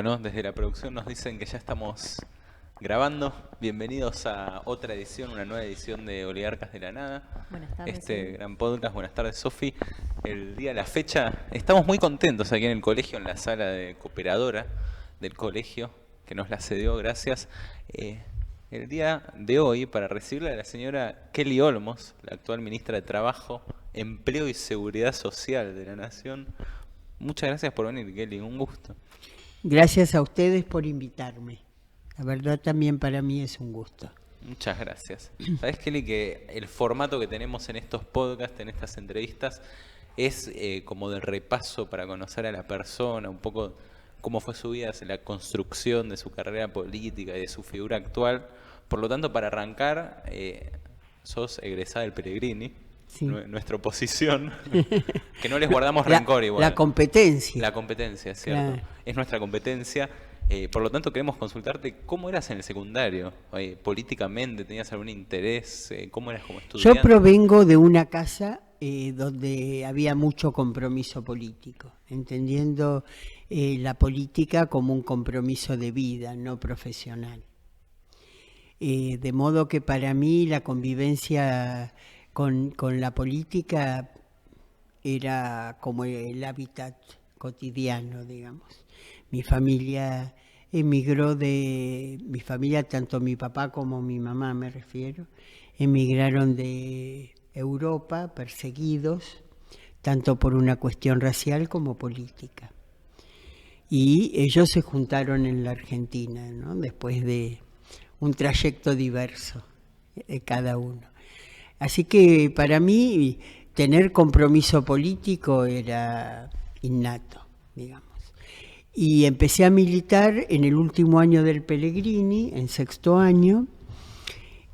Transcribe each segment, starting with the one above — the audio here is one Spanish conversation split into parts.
Bueno, desde la producción nos dicen que ya estamos grabando. Bienvenidos a otra edición, una nueva edición de Oligarcas de la Nada. Buenas tardes. Este gran podcast. Buenas tardes, Sofi. El día de la fecha, estamos muy contentos aquí en el colegio, en la sala de cooperadora del colegio, que nos la cedió, gracias. El día de hoy, para recibirla a la señora Kelly Olmos, la actual ministra de Trabajo, Empleo y Seguridad Social de la Nación. Muchas gracias por venir, Kelly, un gusto. Gracias a ustedes por invitarme. La verdad también para mí es un gusto. Muchas gracias. Sabes, Kelly, que el formato que tenemos en estos podcasts, en estas entrevistas, es como de repaso para conocer a la persona, un poco cómo fue su vida, la construcción de su carrera política y de su figura actual. Por lo tanto, para arrancar, sos egresada del Pellegrini, Sí. nuestra oposición, que no les guardamos rencor igual. La competencia. La competencia, ¿cierto? Claro. Es nuestra competencia. Por lo tanto, queremos consultarte cómo eras en el secundario. Políticamente, ¿tenías algún interés? ¿Cómo eras como estudiante? Yo provengo de una casa donde había mucho compromiso político, entendiendo la política como un compromiso de vida, no profesional. De modo que para mí la convivencia con la política era como el hábitat cotidiano, digamos. Mi familia emigró mi familia, tanto mi papá como mi mamá me refiero, emigraron de Europa perseguidos, tanto por una cuestión racial como política. Y ellos se juntaron en la Argentina, ¿no? Después de un trayecto diverso, cada uno. Así que para mí tener compromiso político era innato, digamos. Y empecé a militar en el último año del Pellegrini, en sexto año,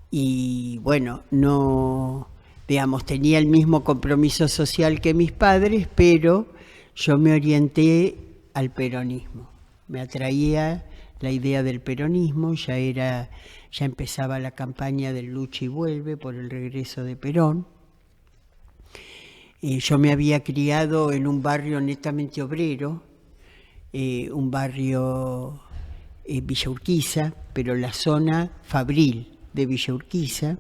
y bueno, no, digamos, tenía el mismo compromiso social que mis padres, pero yo me orienté al peronismo. Me atraía la idea del peronismo, ya empezaba la campaña del Lucha y Vuelve por el regreso de Perón. Yo me había criado en un barrio netamente obrero, un barrio Villa Urquiza, pero la zona fabril de Villa Urquiza,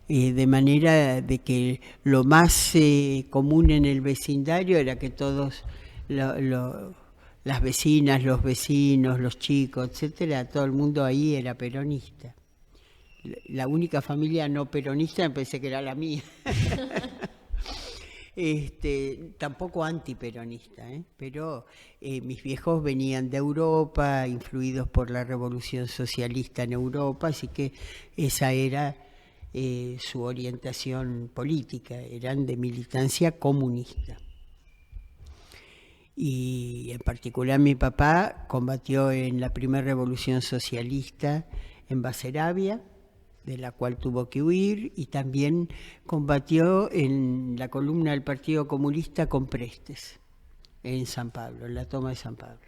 de manera de que lo más común en el vecindario era que todos las vecinas, los vecinos, los chicos, etcétera, todo el mundo ahí era peronista. La única familia no peronista me pensé que era la mía. Tampoco antiperonista, pero mis viejos venían de Europa, influidos por la revolución socialista en Europa, así que esa era su orientación política, eran de militancia comunista. Y en particular mi papá combatió en la primera revolución socialista en Basarabia, de la cual tuvo que huir, y también combatió en la columna del Partido Comunista con Prestes, en San Pablo, en la toma de San Pablo,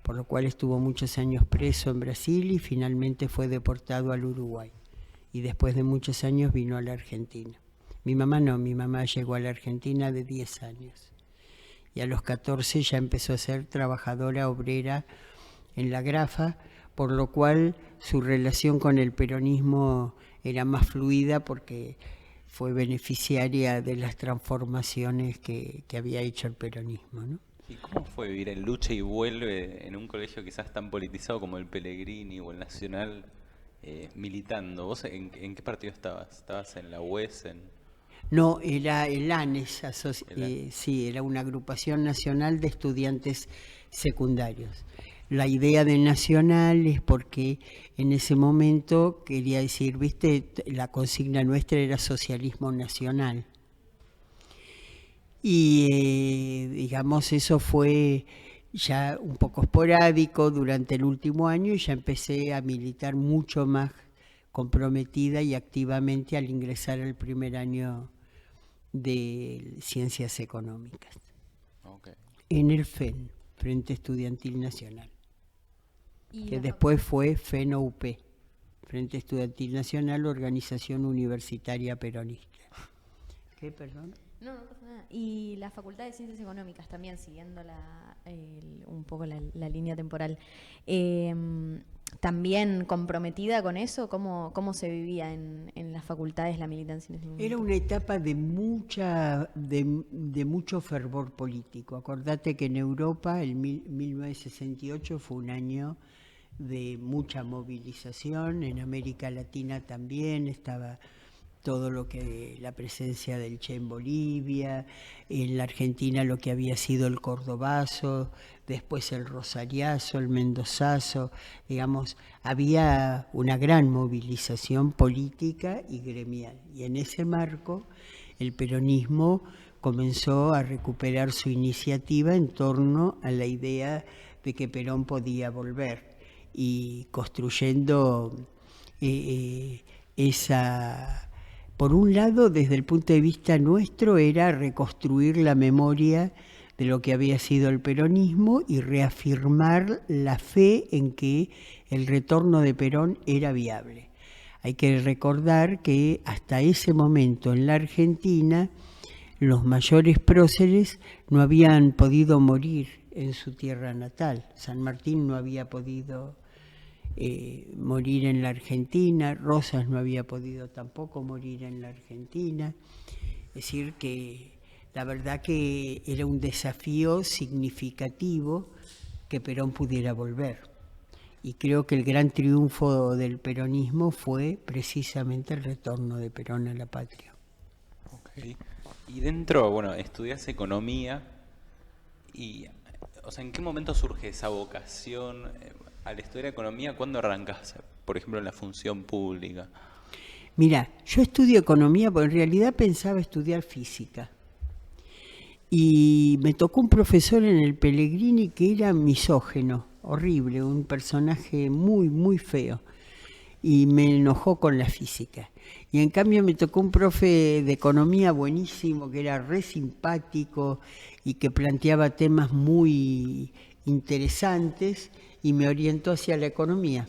por lo cual estuvo muchos años preso en Brasil y finalmente fue deportado al Uruguay. Y después de muchos años vino a la Argentina. Mi mamá llegó a la Argentina de 10 años. Y a los 14 ya empezó a ser trabajadora obrera en la Grafa, por lo cual su relación con el peronismo era más fluida porque fue beneficiaria de las transformaciones que había hecho el peronismo, ¿no? ¿Y cómo fue vivir en Lucha y Vuelve en un colegio quizás tan politizado como el Pellegrini o el Nacional, militando? ¿Vos en qué partido estabas? ¿Estabas en la UES? No, era el ANES, sí, era una agrupación nacional de estudiantes secundarios. La idea de nacional es porque en ese momento quería decir, viste, la consigna nuestra era socialismo nacional. Y digamos, eso fue ya un poco esporádico durante el último año y ya empecé a militar mucho más comprometida y activamente al ingresar al primer año de Ciencias Económicas. Okay. En el FEN, Frente Estudiantil Nacional, que después fue FEN-UP, Frente Estudiantil Nacional, Organización Universitaria Peronista. ¿Qué, perdón? No, no pasa nada. Y la Facultad de Ciencias Económicas también, siguiendo un poco la línea temporal, también comprometida con eso. ¿Cómo se vivía en las facultades la militancia en ese momento? Era una etapa de mucho fervor político. Acordate que en Europa el 1968 fue un año de mucha movilización, en América Latina también estaba todo lo que la presencia del Che en Bolivia, en la Argentina lo que había sido el Cordobazo, después el Rosariazo, el Mendozazo, digamos, había una gran movilización política y gremial. Y en ese marco el peronismo comenzó a recuperar su iniciativa en torno a la idea de que Perón podía volver y construyendo esa... Por un lado, desde el punto de vista nuestro, era reconstruir la memoria de lo que había sido el peronismo y reafirmar la fe en que el retorno de Perón era viable. Hay que recordar que hasta ese momento en la Argentina los mayores próceres no habían podido morir en su tierra natal. San Martín no había podido morir en la Argentina, Rosas no había podido tampoco morir en la Argentina. Es decir, que la verdad que era un desafío significativo que Perón pudiera volver. Y creo que el gran triunfo del peronismo fue precisamente el retorno de Perón a la patria. Okay. Y dentro, bueno, estudias economía y, o sea, ¿en qué momento surge esa vocación? Al estudiar economía, ¿cuándo arrancas, por ejemplo, en la función pública? Mira, yo estudio economía porque en realidad pensaba estudiar física. Y me tocó un profesor en el Pellegrini que era misógino, horrible, un personaje muy, muy feo. Y me enojó con la física. Y en cambio me tocó un profe de economía buenísimo, que era re simpático y que planteaba temas muy interesantes y me orientó hacia la economía.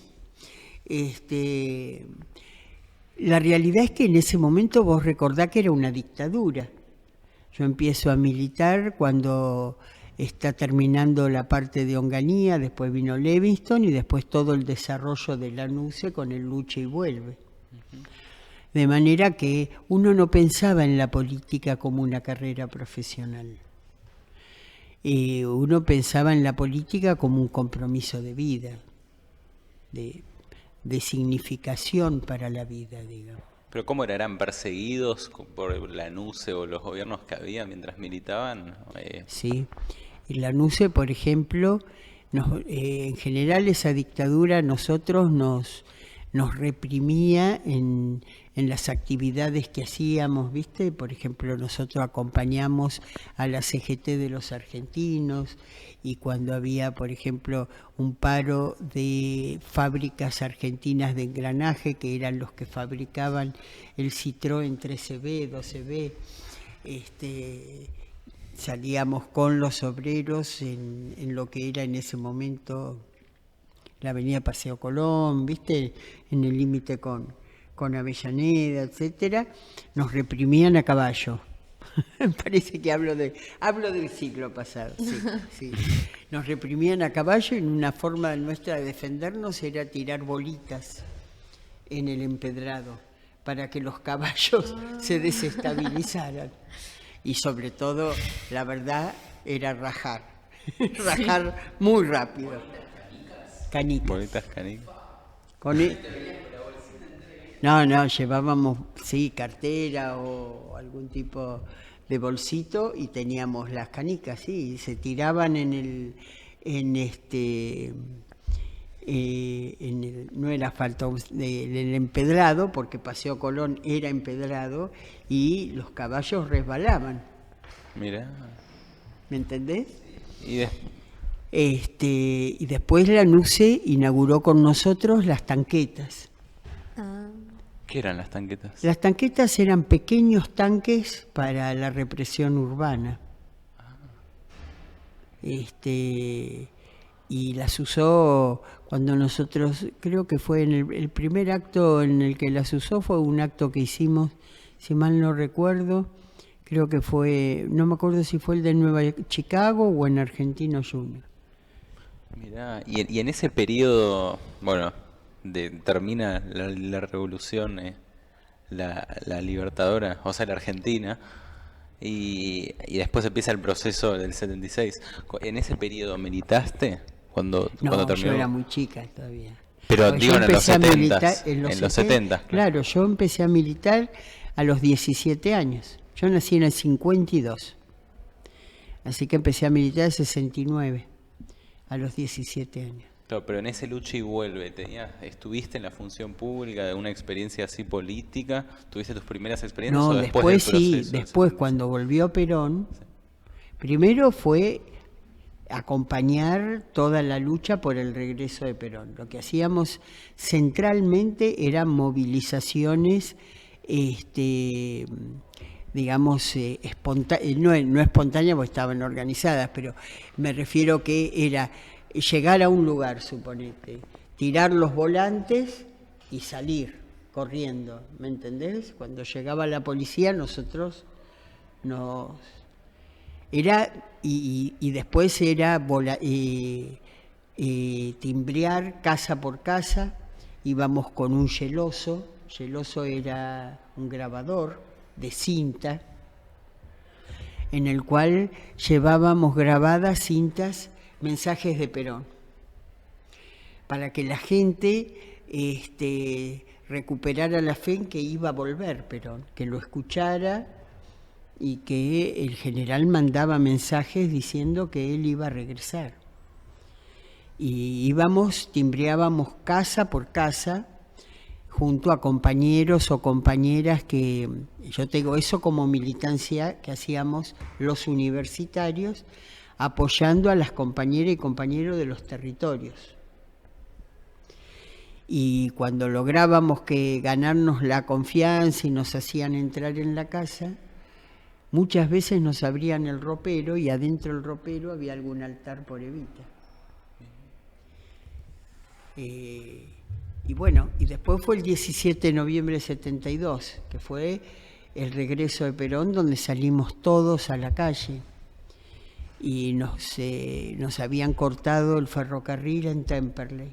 La realidad es que en ese momento vos recordás que era una dictadura. Yo empiezo a militar cuando está terminando la parte de Onganía, después vino Levingston y después todo el desarrollo de la NUCE con el lucha y vuelve. De manera que uno no pensaba en la política como una carrera profesional. Uno pensaba en la política como un compromiso de vida, de significación para la vida, digamos. ¿Pero cómo eran perseguidos por la NUCE o los gobiernos que había mientras militaban? Sí, y la NUCE, por ejemplo, en general esa dictadura a nosotros nos reprimía en las actividades que hacíamos, ¿viste? Por ejemplo, nosotros acompañamos a la CGT de los argentinos y cuando había, por ejemplo, un paro de fábricas argentinas de engranaje, que eran los que fabricaban el Citroën 13B, 12B, salíamos con los obreros en lo que era en ese momento la avenida Paseo Colón, ¿viste? En el límite con Avellaneda, etcétera, nos reprimían a caballo. Me parece que hablo del siglo pasado, sí. Nos reprimían a caballo y una forma nuestra de defendernos era tirar bolitas en el empedrado para que los caballos se desestabilizaran. Y sobre todo, la verdad, era rajar muy rápido. Canicas. Bolitas canicas. No, llevábamos, sí, cartera o algún tipo de bolsito y teníamos las canicas, sí, y se tiraban no era asfalto, el empedrado, porque Paseo Colón era empedrado y los caballos resbalaban. Mira. ¿Me entendés? Y y después la NUCE inauguró con nosotros las tanquetas. ¿Qué eran las tanquetas? Las tanquetas eran pequeños tanques para la represión urbana. Y las usó cuando nosotros, creo que fue en el primer acto en el que las usó, fue un acto que hicimos, si mal no recuerdo, Creo que fue, no me acuerdo si fue el de Nueva Chicago o en Argentino Junior. Mirá, y en ese periodo, bueno, termina la revolución, la Libertadora, o sea, la Argentina, y después empieza el proceso del 76. En ese periodo militaste cuando No, yo terminó. era muy chica todavía. Pero Porque digo yo en los empecé a 70, militar en los 70. Claro, yo empecé a militar a los 17 años. Yo nací en el 52. Así que empecé a militar en el 69, a los 17 años. Claro, pero en ese lucha y vuelve, ¿estuviste en la función pública de una experiencia así política? ¿Tuviste tus primeras experiencias No, o después después del sí, proceso? después cuando volvió Perón, primero fue acompañar toda la lucha por el regreso de Perón. Lo que hacíamos centralmente eran movilizaciones, digamos, no espontáneas porque estaban organizadas, pero me refiero que era llegar a un lugar, suponete, tirar los volantes y salir corriendo, ¿me entendés? Cuando llegaba la policía nosotros nos... Y después era timbrear casa por casa, íbamos con un yeloso era un grabador de cinta, en el cual llevábamos grabadas cintas, mensajes de Perón, para que la gente recuperara la fe en que iba a volver Perón, que lo escuchara, y que el general mandaba mensajes diciendo que él iba a regresar. Y íbamos, timbreábamos casa por casa, junto a compañeros o compañeras que, yo tengo eso como militancia que hacíamos los universitarios, apoyando a las compañeras y compañeros de los territorios. Y cuando lográbamos que ganarnos la confianza y nos hacían entrar en la casa, muchas veces nos abrían el ropero y adentro del ropero había algún altar por Evita. Y bueno, y después fue el 17 de noviembre de 72, que fue el regreso de Perón, donde salimos todos a la calle. Y nos habían cortado el ferrocarril en Temperley.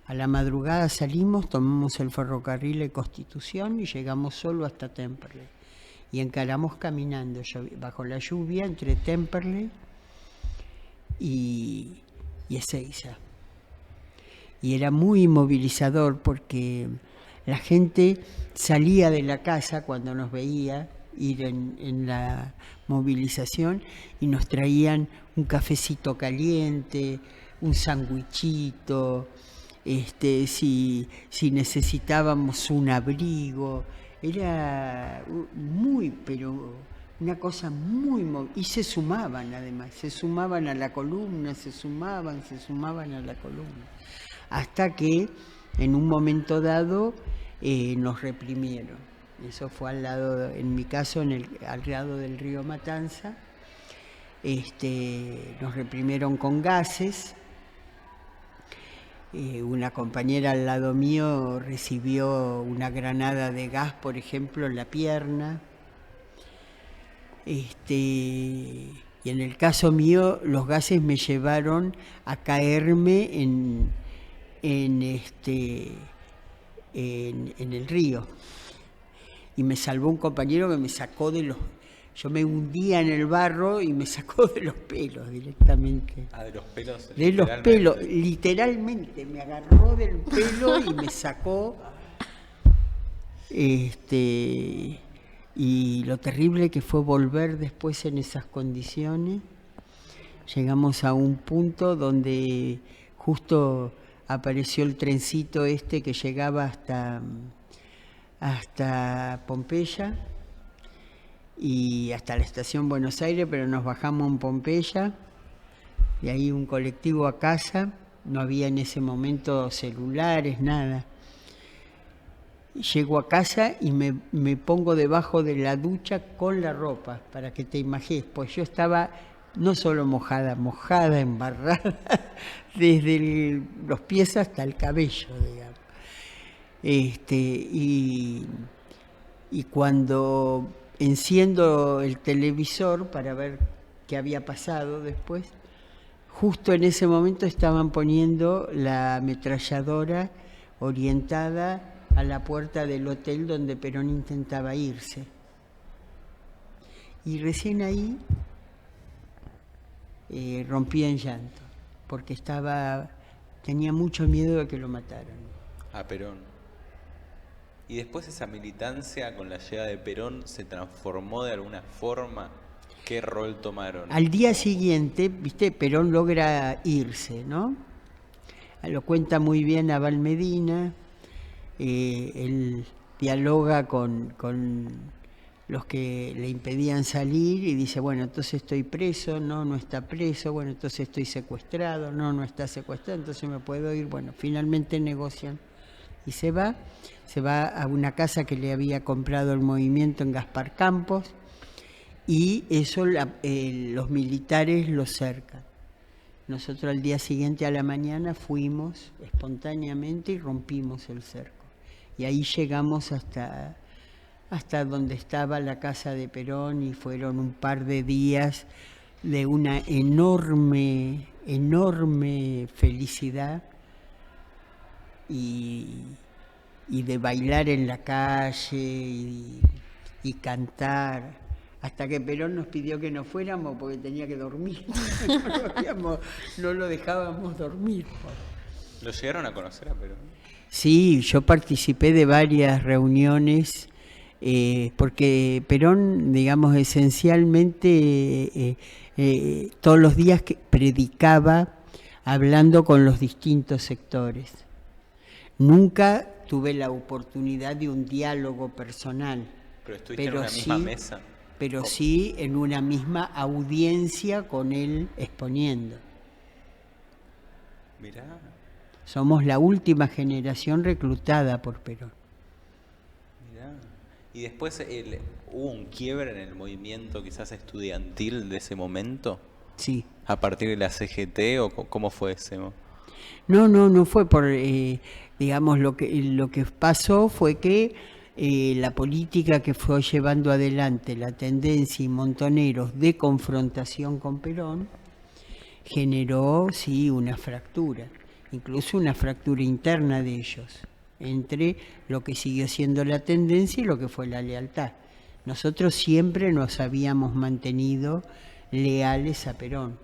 A la madrugada salimos, tomamos el ferrocarril de Constitución y llegamos solo hasta Temperley. Y encaramos caminando bajo la lluvia entre Temperley y Ezeiza. Y era muy movilizador porque la gente salía de la casa cuando nos veía ir en la movilización y nos traían un cafecito caliente, un sandwichito, si necesitábamos un abrigo. Era pero una cosa muy... Y se sumaban además, se sumaban a la columna, se sumaban a la columna. Hasta que en un momento dado nos reprimieron. Eso fue al lado, en mi caso, al lado del río Matanza. Nos reprimieron con gases. Una compañera al lado mío recibió una granada de gas, por ejemplo, en la pierna. Y en el caso mío, los gases me llevaron a caerme en el río. Y me salvó un compañero que me sacó de los... Yo me hundía en el barro y me sacó de los pelos directamente. Ah, de los pelos. De los pelos, literalmente. Me agarró del pelo y me sacó. Y lo terrible que fue volver después en esas condiciones. Llegamos a un punto donde justo apareció el trencito que llegaba hasta Pompeya y hasta la estación Buenos Aires, pero nos bajamos en Pompeya y ahí un colectivo a casa. No había en ese momento celulares, nada. Llego a casa y me pongo debajo de la ducha con la ropa, para que te imagines, pues yo estaba no solo mojada, embarrada, desde los pies hasta el cabello, digamos. Y cuando enciendo el televisor para ver qué había pasado después. Justo en ese momento estaban poniendo la ametralladora orientada a la puerta del hotel donde Perón intentaba irse. Y recién ahí rompí en llanto, porque tenía mucho miedo de que lo mataran. A Perón. Y después esa militancia con la llegada de Perón se transformó de alguna forma. ¿Qué rol tomaron? Al día siguiente, viste, Perón logra irse, ¿no? Lo cuenta muy bien Abal Medina. Él dialoga con los que le impedían salir y dice, bueno, entonces estoy preso, no está preso, bueno, entonces estoy secuestrado, no está secuestrado, entonces me puedo ir. Bueno, finalmente negocian y se va a una casa que le había comprado el movimiento en Gaspar Campos, y eso los militares lo cercan. Nosotros al día siguiente a la mañana fuimos espontáneamente y rompimos el cerco. Y ahí llegamos hasta donde estaba la casa de Perón, y fueron un par de días de una enorme felicidad y de bailar en la calle y cantar, hasta que Perón nos pidió que nos fuéramos porque tenía que dormir. No lo dejábamos dormir. ¿Lo llegaron a conocer a Perón? Sí, yo participé de varias reuniones, porque Perón, digamos, esencialmente todos los días que predicaba hablando con los distintos sectores. Nunca tuve la oportunidad de un diálogo personal. ¿Pero estuviste en una misma mesa? Pero sí en una misma audiencia con él exponiendo. Mirá. Somos la última generación reclutada por Perón. Mirá. Y después hubo un quiebre en el movimiento quizás estudiantil de ese momento. Sí. ¿A partir de la CGT o cómo fue ese? No fue por, digamos, lo que pasó fue que la política que fue llevando adelante la tendencia y Montoneros de confrontación con Perón generó, sí, una fractura, incluso una fractura interna de ellos, entre lo que siguió siendo la tendencia y lo que fue la lealtad. Nosotros siempre nos habíamos mantenido leales a Perón.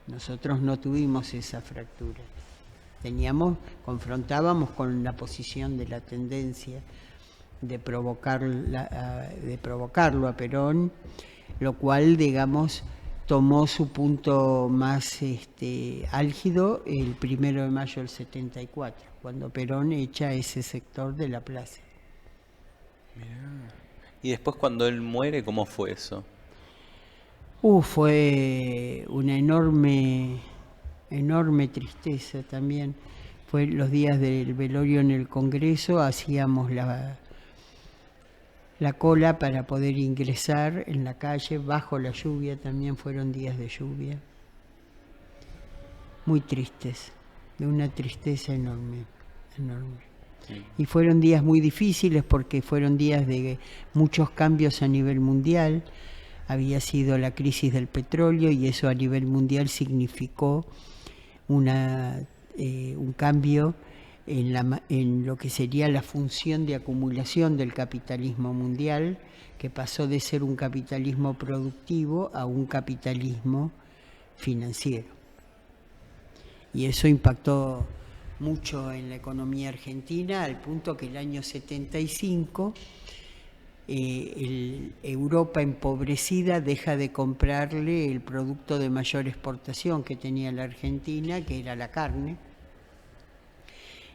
Nosotros no tuvimos esa fractura. Confrontábamos con la posición de la tendencia de provocarlo a Perón, lo cual, digamos, tomó su punto más álgido el 1 de mayo del 74, cuando Perón echa ese sector de la plaza. Mirá. Y después cuando él muere, ¿cómo fue eso? Fue una enorme tristeza también. Fue los días del velorio en el Congreso, hacíamos la cola para poder ingresar en la calle, bajo la lluvia, también fueron días de lluvia. Muy tristes, de una tristeza enorme. Sí. Y fueron días muy difíciles porque fueron días de muchos cambios a nivel mundial. Había sido la crisis del petróleo y eso a nivel mundial significó un cambio en lo que sería la función de acumulación del capitalismo mundial, que pasó de ser un capitalismo productivo a un capitalismo financiero. Y eso impactó mucho en la economía argentina, al punto que el año 75 Europa empobrecida deja de comprarle el producto de mayor exportación que tenía la Argentina, que era la carne,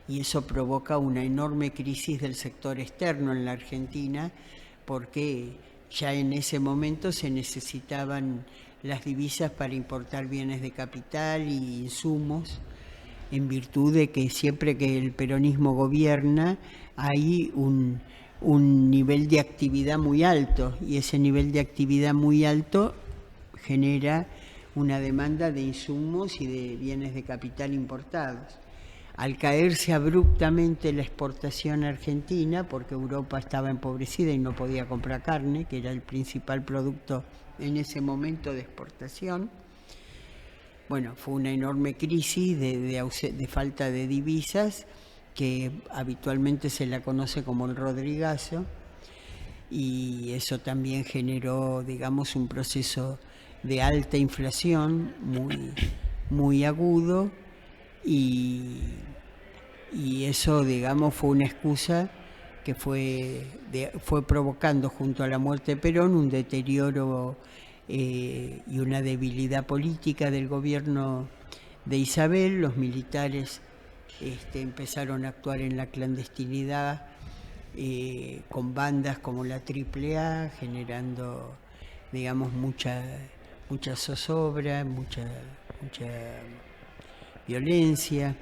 y eso provoca una enorme crisis del sector externo en la Argentina, porque ya en ese momento se necesitaban las divisas para importar bienes de capital y insumos, en virtud de que siempre que el peronismo gobierna hay un nivel de actividad muy alto, y ese nivel de actividad muy alto genera una demanda de insumos y de bienes de capital importados. al caerse abruptamente la exportación argentina, porque Europa estaba empobrecida y no podía comprar carne, que era el principal producto en ese momento de exportación, bueno, fue una enorme crisis de falta de divisas, que habitualmente se la conoce como el Rodrigazo, y eso también generó, digamos, un proceso de alta inflación muy agudo, y eso, digamos, fue una excusa que fue provocando, junto a la muerte de Perón, un deterioro y una debilidad política del gobierno de Isabel. Los militares empezaron a actuar en la clandestinidad con bandas como la AAA, generando, digamos, mucha zozobra, mucha violencia.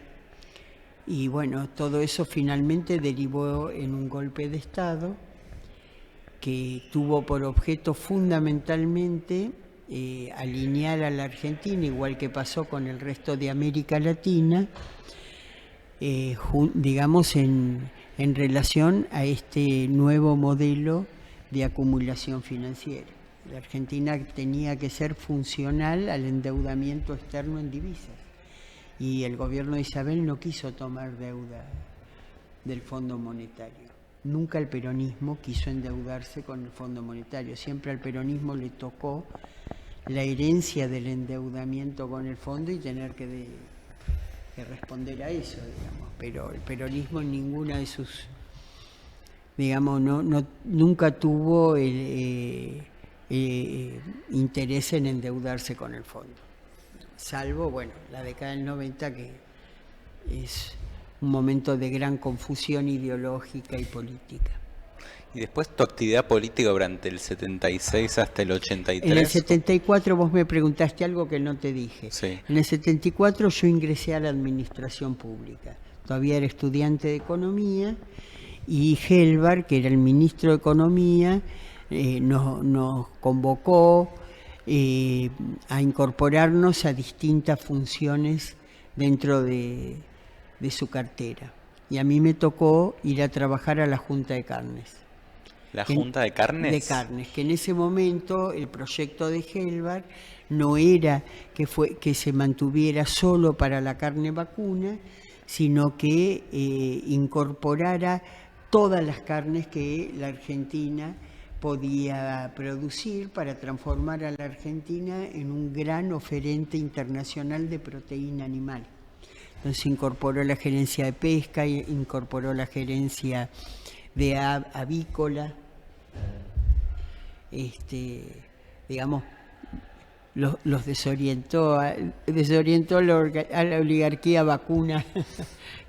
Y bueno, todo eso finalmente derivó en un golpe de Estado que tuvo por objeto fundamentalmente alinear a la Argentina, igual que pasó con el resto de América Latina, digamos, en relación a este nuevo modelo de acumulación financiera. La Argentina tenía que ser funcional al endeudamiento externo en divisas, y el gobierno de Isabel no quiso tomar deuda del Fondo Monetario. Nunca el peronismo quiso endeudarse con el Fondo Monetario. Siempre al peronismo le tocó la herencia del endeudamiento con el fondo y tener que responder a eso, digamos. Pero el peronismo en ninguna de sus, digamos, nunca tuvo interés en endeudarse con el fondo. Salvo, bueno, la década del 90, que es un momento de gran confusión ideológica y política. Y después tu actividad política durante el 76 hasta el 83. En el 74 vos me preguntaste algo que no te dije. Sí. En el 74 yo ingresé a la administración pública. Todavía era estudiante de economía, y Gelbar, que era el ministro de Economía, nos convocó a incorporarnos a distintas funciones dentro de su cartera. Y a mí me tocó ir a trabajar a la Junta de Carnes. ¿La Junta de Carnes? De Carnes, que en ese momento el proyecto de Gelbar no era que se mantuviera solo para la carne vacuna, sino que incorporara todas las carnes que la Argentina podía producir para transformar a la Argentina en un gran oferente internacional de proteína animal. Entonces incorporó la gerencia de pesca, incorporó la gerencia de avícola, digamos, los desorientó a la oligarquía vacuna,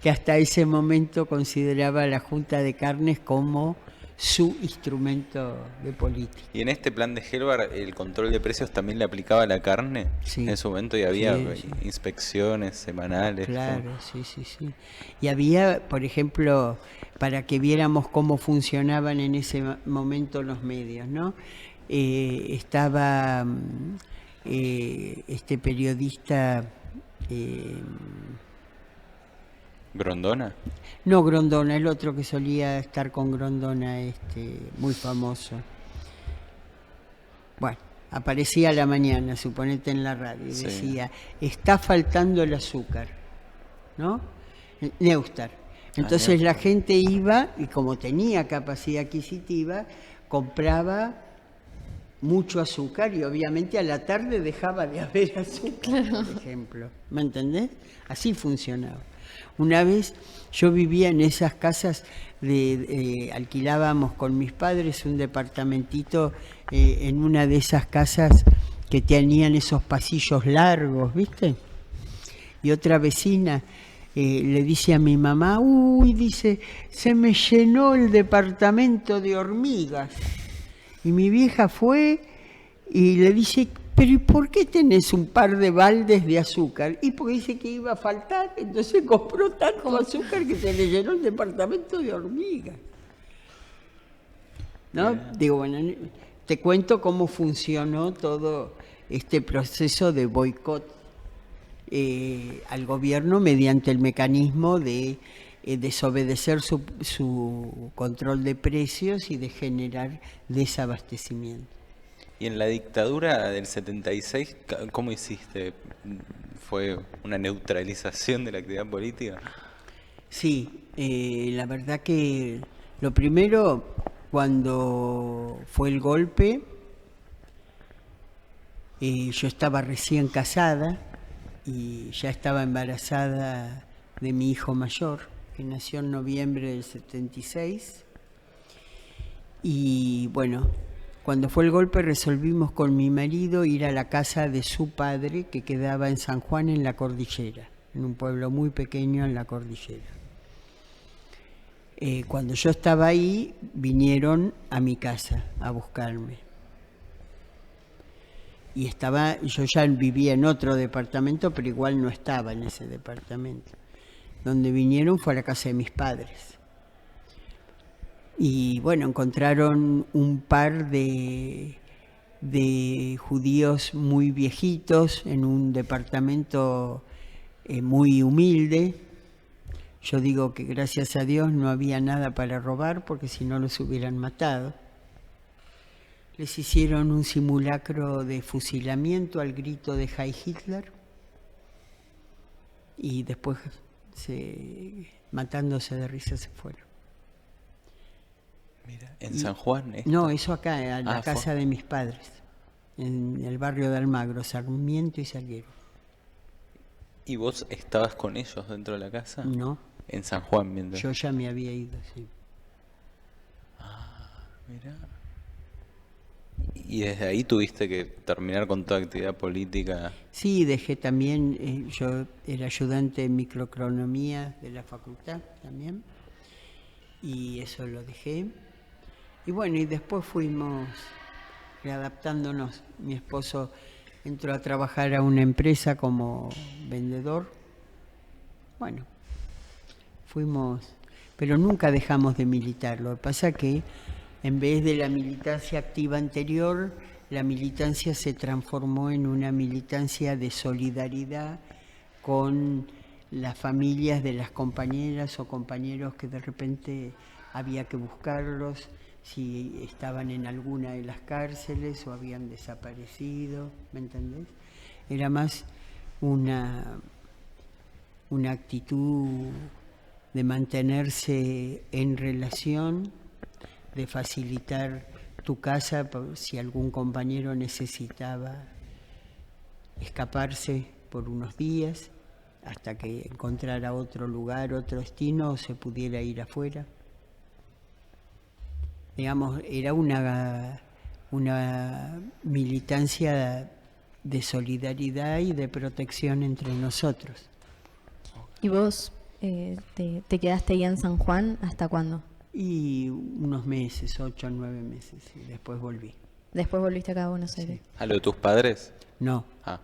que hasta ese momento consideraba a la Junta de Carnes como su instrumento de política. ¿Y en este plan de Gelbar el control de precios también le aplicaba a la carne? Sí. En ese momento y había Sí. inspecciones semanales. Claro, sí. Y había, por ejemplo, para que viéramos cómo funcionaban en ese momento los medios, ¿no? Estaba este periodista... ¿Grondona? No, Grondona, el otro que solía estar con Grondona, muy famoso. Bueno, aparecía a la mañana, suponete en la radio, y Sí. decía, está faltando el azúcar, ¿no? Neustar. Entonces la gente iba, y como tenía capacidad adquisitiva, compraba mucho azúcar, y obviamente a la tarde dejaba de haber azúcar, por ejemplo. ¿Me entendés? Así funcionaba. Una vez yo vivía en esas casas, alquilábamos con mis padres un departamentito en una de esas casas que tenían esos pasillos largos, ¿viste? Y otra vecina le dice a mi mamá, uy, dice, se me llenó el departamento de hormigas. Y mi vieja fue y le dice, pero ¿y por qué tenés un par de baldes de azúcar? Y porque dice que iba a faltar, entonces compró tanto azúcar que se le llenó el departamento de hormigas. ¿No? Digo, bueno, te cuento cómo funcionó todo este proceso de boicot al gobierno mediante el mecanismo de desobedecer su control de precios y de generar desabastecimiento. Y en la dictadura del 76, ¿cómo hiciste? ¿Fue una neutralización de la actividad política? Sí, la verdad que lo primero, cuando fue el golpe, yo estaba recién casada y ya estaba embarazada de mi hijo mayor, que nació en noviembre del 76. Y bueno, cuando fue el golpe resolvimos con mi marido ir a la casa de su padre, que quedaba en San Juan, en la cordillera, en un pueblo muy pequeño en la cordillera. Cuando yo estaba ahí, vinieron a mi casa a buscarme. Y yo ya vivía en otro departamento, pero igual no estaba en ese departamento. Donde vinieron fue a la casa de mis padres. Y bueno, encontraron un par de judíos muy viejitos en un departamento muy humilde. Yo digo que gracias a Dios no había nada para robar, porque si no los hubieran matado. Les hicieron un simulacro de fusilamiento al grito de Heil Hitler y después, matándose de risa, se fueron. Mira, ¿en San Juan? No, eso acá, en la casa de mis padres, en el barrio de Almagro, Sarmiento y Salguero. ¿Y vos estabas con ellos dentro de la casa? No. En San Juan, mientras. Yo ya me había ido, sí. Ah, mira. ¿Y desde ahí tuviste que terminar con toda actividad política? Sí, dejé también, yo era ayudante en microeconomía de la facultad también, y eso lo dejé. Y bueno, y después fuimos readaptándonos. Mi esposo entró a trabajar a una empresa como vendedor. Bueno, fuimos, pero nunca dejamos de militar. Lo que pasa que en vez de la militancia activa anterior, la militancia se transformó en una militancia de solidaridad con las familias de las compañeras o compañeros que de repente había que buscarlos, si estaban en alguna de las cárceles o habían desaparecido, ¿me entendés? Era más una actitud de mantenerse en relación, de facilitar tu casa si algún compañero necesitaba escaparse por unos días hasta que encontrara otro lugar, otro destino, o se pudiera ir afuera. Digamos, era una militancia de solidaridad y de protección entre nosotros. ¿Y vos te quedaste ahí en San Juan hasta cuándo? Y unos meses, 8 o 9 meses, y después volví. ¿Después volviste acá a Buenos Aires? Sí. ¿A lo de tus padres? No, Ah,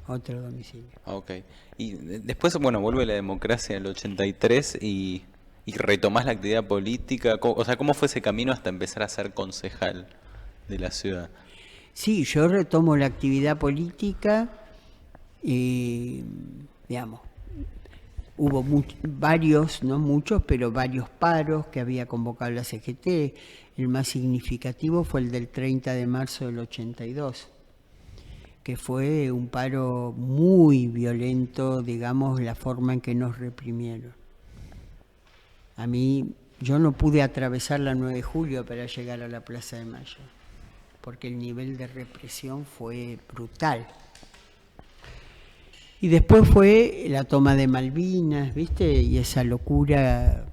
otro domicilio. ok. Y después, bueno, vuelve la democracia en el 83 y retomás la actividad política. O sea, ¿cómo fue ese camino hasta empezar a ser concejal de la ciudad? Sí, yo retomo la actividad política, digamos, hubo varios, no muchos, pero varios paros que había convocado la CGT. El más significativo fue el del 30 de marzo del 82, que fue un paro muy violento, digamos, la forma en que nos reprimieron. A mí, yo no pude atravesar la 9 de julio para llegar a la Plaza de Mayo, porque el nivel de represión fue brutal. Y después fue la toma de Malvinas, ¿viste? Y esa locura.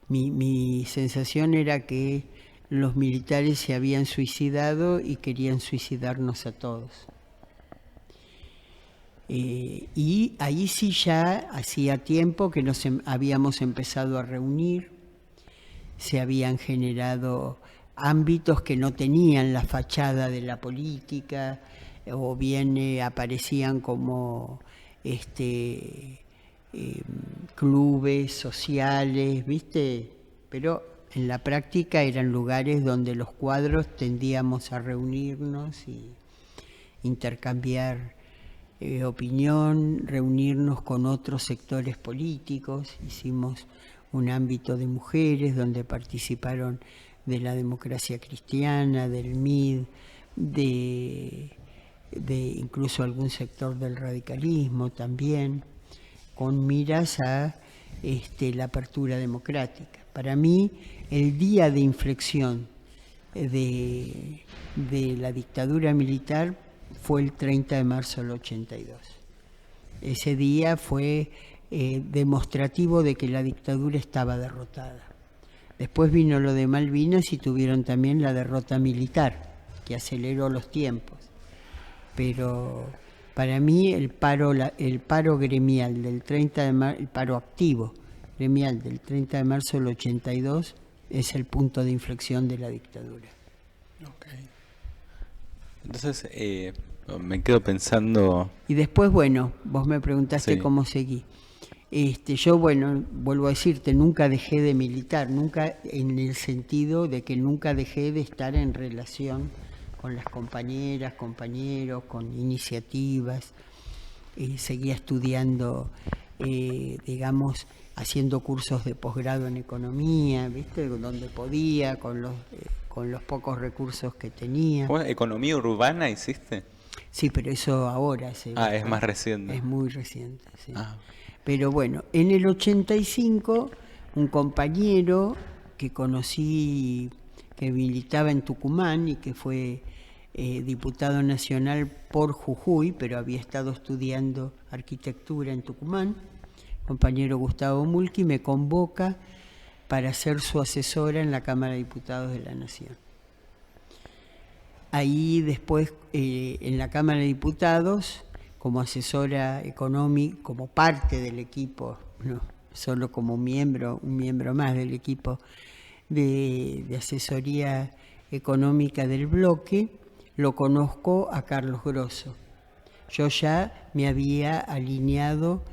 Mi sensación era que los militares se habían suicidado y querían suicidarnos a todos. Y ahí sí ya hacía tiempo que nos habíamos empezado a reunir, se habían generado ámbitos que no tenían la fachada de la política, o bien aparecían como clubes sociales, ¿viste? Pero en la práctica eran lugares donde los cuadros tendíamos a reunirnos intercambiar opinión, reunirnos con otros sectores políticos. Hicimos un ámbito de mujeres donde participaron de la Democracia Cristiana, del MID, de incluso algún sector del radicalismo también, con miras a la apertura democrática. Para mí, el día de inflexión de la dictadura militar fue el 30 de marzo del 82. Ese día fue demostrativo de que la dictadura estaba derrotada. Después vino lo de Malvinas y tuvieron también la derrota militar, que aceleró los tiempos. Pero para mí el paro gremial del 30 de marzo, el paro activo gremial del 30 de marzo del 82 es el punto de inflexión de la dictadura. Okay. Entonces, me quedo pensando... Y después, bueno, vos me preguntaste sí, cómo seguí. Yo, bueno, vuelvo a decirte, nunca dejé de militar, nunca en el sentido de que nunca dejé de estar en relación con las compañeras, compañeros, con iniciativas. Seguía estudiando, digamos, haciendo cursos de posgrado en economía, ¿viste? Donde podía, con los pocos recursos que tenía. ¿Economía urbana hiciste? Sí, pero eso ahora. Es más reciente. Es muy reciente, sí. Pero bueno, en el 85, un compañero que conocí, que militaba en Tucumán y que fue diputado nacional por Jujuy, pero había estado estudiando arquitectura en Tucumán, compañero Gustavo Mulqui, me convoca para ser su asesora en la Cámara de Diputados de la Nación. Ahí después, en la Cámara de Diputados, como asesora económica, como parte del equipo, no solo como un miembro más del equipo de asesoría económica del bloque, lo conozco a Carlos Grosso. Yo ya me había alineado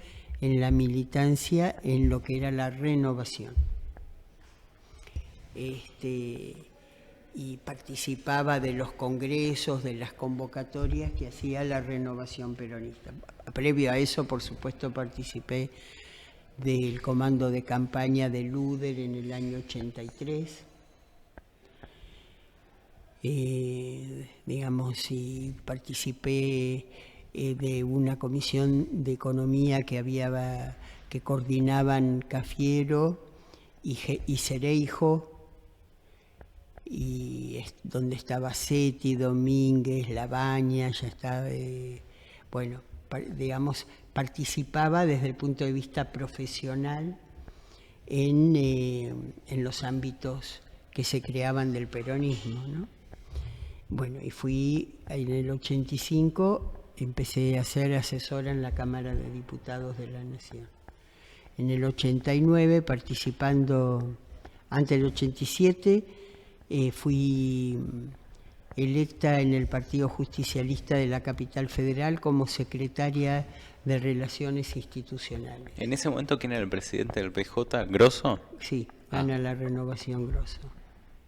en la militancia en lo que era la renovación. Y participaba de los congresos, de las convocatorias que hacía la Renovación Peronista. Previo a eso, por supuesto, participé del comando de campaña de Luder en el año 83. Digamos, y participé de una comisión de economía que coordinaban Cafiero y Cereijo, y donde estaba Seti, Domínguez, Labaña, ya estaba, bueno, digamos, participaba desde el punto de vista profesional en los ámbitos que se creaban del peronismo, ¿no? Bueno, y fui en el 85, empecé a ser asesora en la Cámara de Diputados de la Nación. En el 89, participando, antes del 87, fui electa en el Partido Justicialista de la Capital Federal como secretaria de Relaciones Institucionales. ¿En ese momento quién era el presidente del PJ? ¿Grosso? Sí, gana la Renovación Grosso.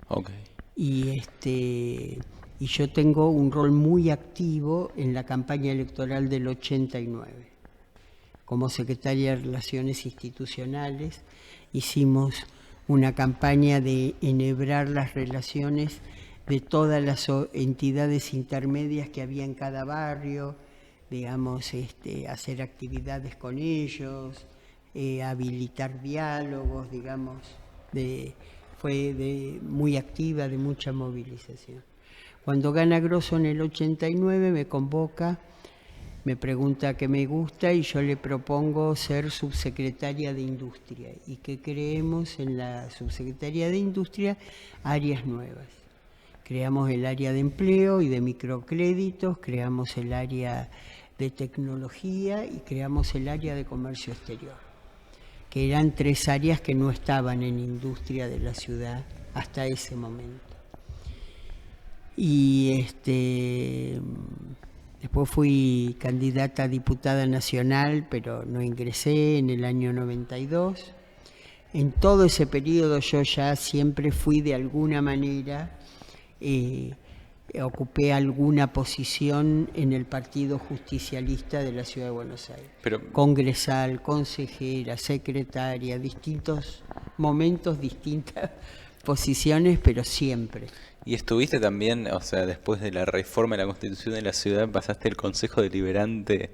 Ok. Y yo tengo un rol muy activo en la campaña electoral del 89. Como secretaria de Relaciones Institucionales hicimos una campaña de enhebrar las relaciones de todas las entidades intermedias que había en cada barrio, digamos, hacer actividades con ellos, habilitar diálogos, digamos, fue muy activa, de mucha movilización. Cuando gana Grosso en el 89 me convoca, me pregunta qué me gusta y yo le propongo ser subsecretaria de Industria y que creemos en la subsecretaría de Industria áreas nuevas. Creamos el área de empleo y de microcréditos, creamos el área de tecnología y creamos el área de comercio exterior, que eran 3 áreas que no estaban en industria de la ciudad hasta ese momento. Y después fui candidata a diputada nacional, pero no ingresé en el año 92. En todo ese periodo yo ya siempre fui de alguna manera ocupé alguna posición en el Partido Justicialista de la Ciudad de Buenos Aires. Pero, Congresal, consejera, secretaria, distintos momentos, distintas posiciones, pero siempre. y estuviste también, o sea, después de la reforma de la Constitución de la ciudad, pasaste del Consejo Deliberante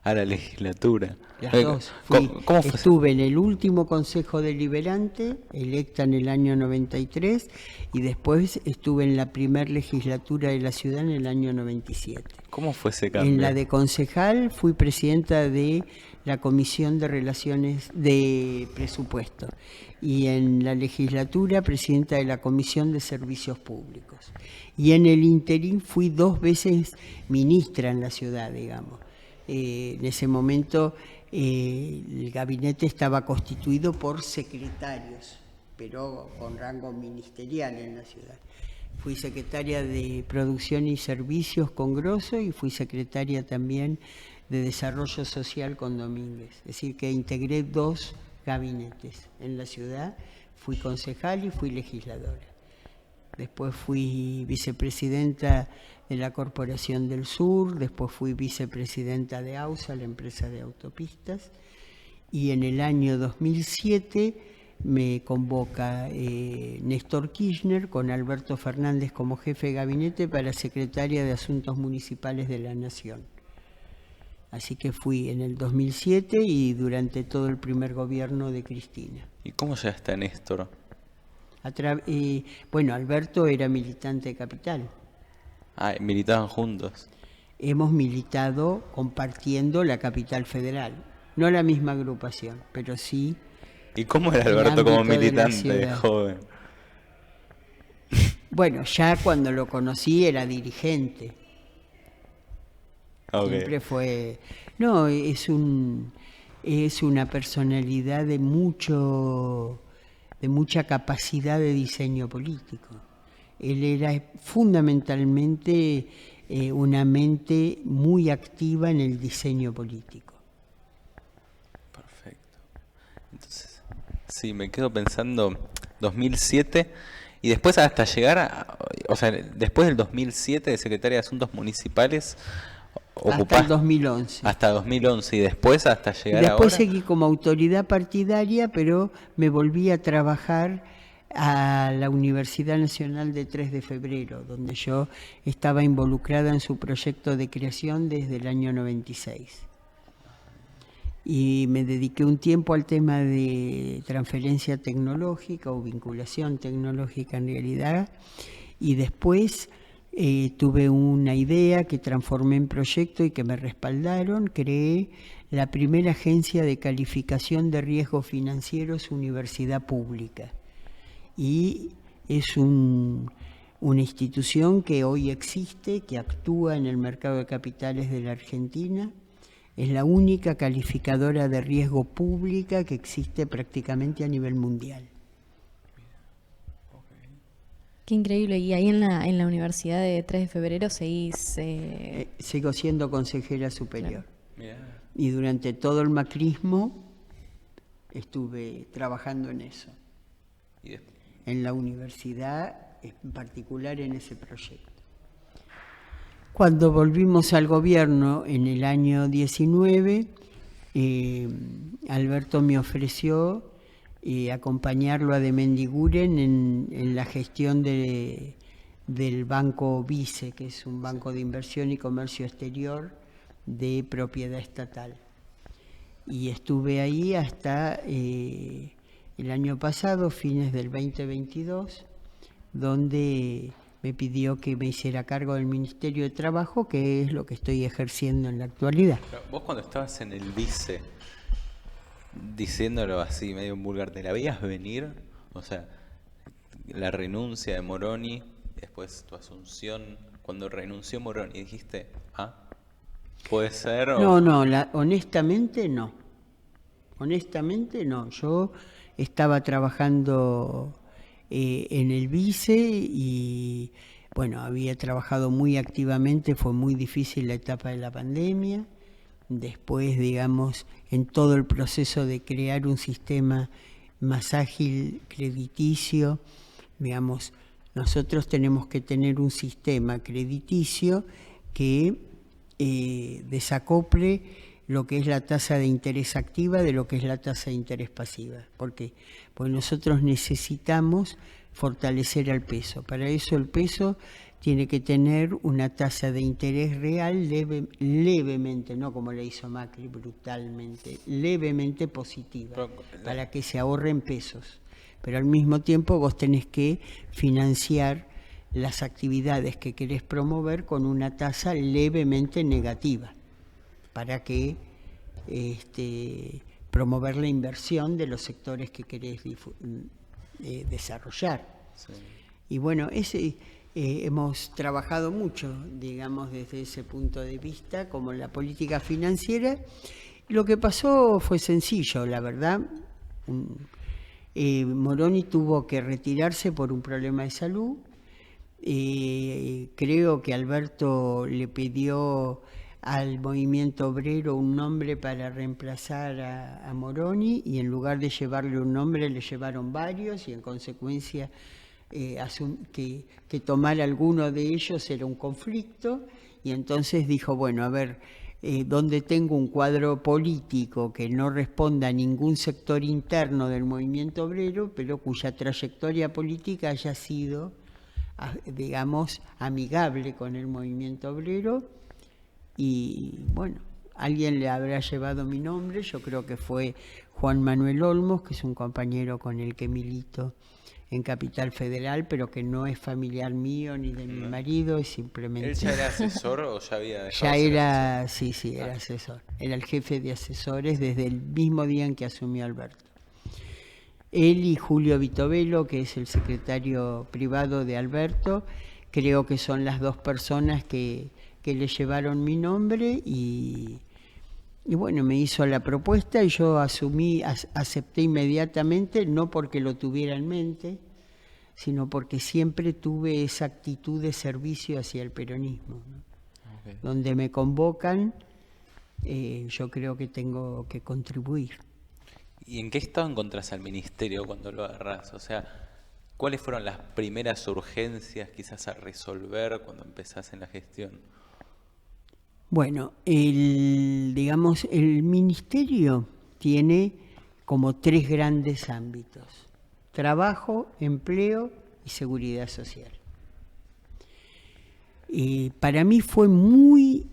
a la legislatura. Las dos. ¿Cómo fue? Estuve en el último Consejo Deliberante, electa en el año 93, y después estuve en la primer legislatura de la ciudad en el año 97. ¿Cómo fue ese cambio? En la de concejal fui presidenta de la Comisión de Relaciones de Presupuesto y en la legislatura presidenta de la Comisión de Servicios Públicos. Y en el interín fui 2 veces ministra en la ciudad, digamos. En ese momento el gabinete estaba constituido por secretarios, pero con rango ministerial en la ciudad. Fui secretaria de Producción y Servicios con Grosso y fui secretaria también de Desarrollo Social con Domínguez. Es decir, que integré 2 gabinetes en la ciudad, fui concejal y fui legisladora. Después fui vicepresidenta de la Corporación del Sur, después fui vicepresidenta de AUSA, la empresa de autopistas, y en el año 2007 me convoca Néstor Kirchner con Alberto Fernández como jefe de gabinete para secretaria de Asuntos Municipales de la Nación. Así que fui en el 2007 y durante todo el primer gobierno de Cristina. ¿Y cómo llegaste a Néstor? Bueno, Alberto era militante de Capital. Ah, militaban juntos. Hemos militado compartiendo la Capital Federal. No la misma agrupación, pero sí. ¿Y cómo era el Alberto como ámbito de la militante de ciudad. joven? Bueno, ya cuando lo conocí era dirigente. Ok. Siempre fue. No, es una personalidad de mucha capacidad de diseño político. Él era fundamentalmente una mente muy activa en el diseño político. Perfecto. Entonces, sí, me quedo pensando 2007 y después hasta llegar a, o sea, después del 2007 de secretaria de Asuntos Municipales, Hasta el 2011. hasta 2011 y después hasta llegar Después ahora. seguí como autoridad partidaria, pero me volví a trabajar a la Universidad Nacional de 3 de Febrero, donde yo estaba involucrada en su proyecto de creación desde el año 96. Y me dediqué un tiempo al tema de transferencia tecnológica o vinculación tecnológica en realidad, y después tuve una idea que transformé en proyecto y que me respaldaron. Creé la primera agencia de calificación de riesgos financieros universidad pública. Y es una institución que hoy existe, que actúa en el mercado de capitales de la Argentina. Es la única calificadora de riesgo pública que existe prácticamente a nivel mundial. Qué increíble. Y ahí en la Universidad de 3 de Febrero seguís... Sigo siendo consejera superior. Mirá. Y durante todo el macrismo estuve trabajando en eso, Y después, en la universidad, en particular en ese proyecto. Cuando volvimos al gobierno en el año 19, Alberto me ofreció acompañarlo a de Mendiguren en la gestión del Banco Vice, que es un banco de inversión y comercio exterior de propiedad estatal. Y estuve ahí hasta el año pasado, fines del 2022, donde me pidió que me hiciera cargo del Ministerio de Trabajo, que es lo que estoy ejerciendo en la actualidad. pero vos cuando estabas en el vice, diciéndolo así medio vulgar, ¿te la veías venir? O sea, la renuncia de Moroni, después tu asunción, cuando renunció Moroni, dijiste, puede ser. No, honestamente no. Honestamente no. Yo estaba trabajando en el vice y, bueno, había trabajado muy activamente, fue muy difícil la etapa de la pandemia. Después, digamos, en todo el proceso de crear un sistema más ágil, crediticio, digamos, Nosotros tenemos que tener un sistema crediticio que desacople lo que es la tasa de interés activa de lo que es la tasa de interés pasiva. ¿Por qué? Porque nosotros necesitamos fortalecer al peso. Para eso el peso tiene que tener una tasa de interés real levemente, no como le hizo Macri brutalmente, levemente positiva, para que se ahorren pesos. Pero al mismo tiempo vos tenés que financiar las actividades que querés promover con una tasa levemente negativa, para que promover la inversión de los sectores que querés desarrollar. Sí. Y bueno, hemos trabajado mucho, digamos, desde ese punto de vista, como la política financiera. Lo que pasó fue sencillo, la verdad. Moroni tuvo que retirarse por un problema de salud. Creo que Alberto le pidió al movimiento obrero un nombre para reemplazar a Moroni, y en lugar de llevarle un nombre le llevaron varios, y en consecuencia que tomar alguno de ellos era un conflicto, y entonces dijo, bueno, a ver, donde tengo un cuadro político que no responda a ningún sector interno del movimiento obrero, pero cuya trayectoria política haya sido, digamos, amigable con el movimiento obrero, y bueno, alguien le habrá llevado mi nombre, yo creo que fue Juan Manuel Olmos, que es un compañero con el que milito en Capital Federal, pero que no es familiar mío ni de mi marido, es simplemente... ¿Él ya era asesor o ya había dejado Ya de ser era, asesor? sí, era asesor. Era el jefe de asesores desde el mismo día en que asumió Alberto. Él y Julio Vitovelo, que es el secretario privado de Alberto, creo que son las dos personas que le llevaron mi nombre, y bueno, me hizo la propuesta y yo acepté inmediatamente, no porque lo tuviera en mente, sino porque siempre tuve esa actitud de servicio hacia el peronismo, ¿no? Okay. Donde me convocan, yo creo que tengo que contribuir. ¿Y en qué estado encontrás al ministerio cuando lo agarrás? O sea, ¿cuáles fueron las primeras urgencias quizás a resolver cuando empezás en la gestión? Bueno, digamos, el ministerio tiene como tres grandes ámbitos: trabajo, empleo y seguridad social. Para mí fue muy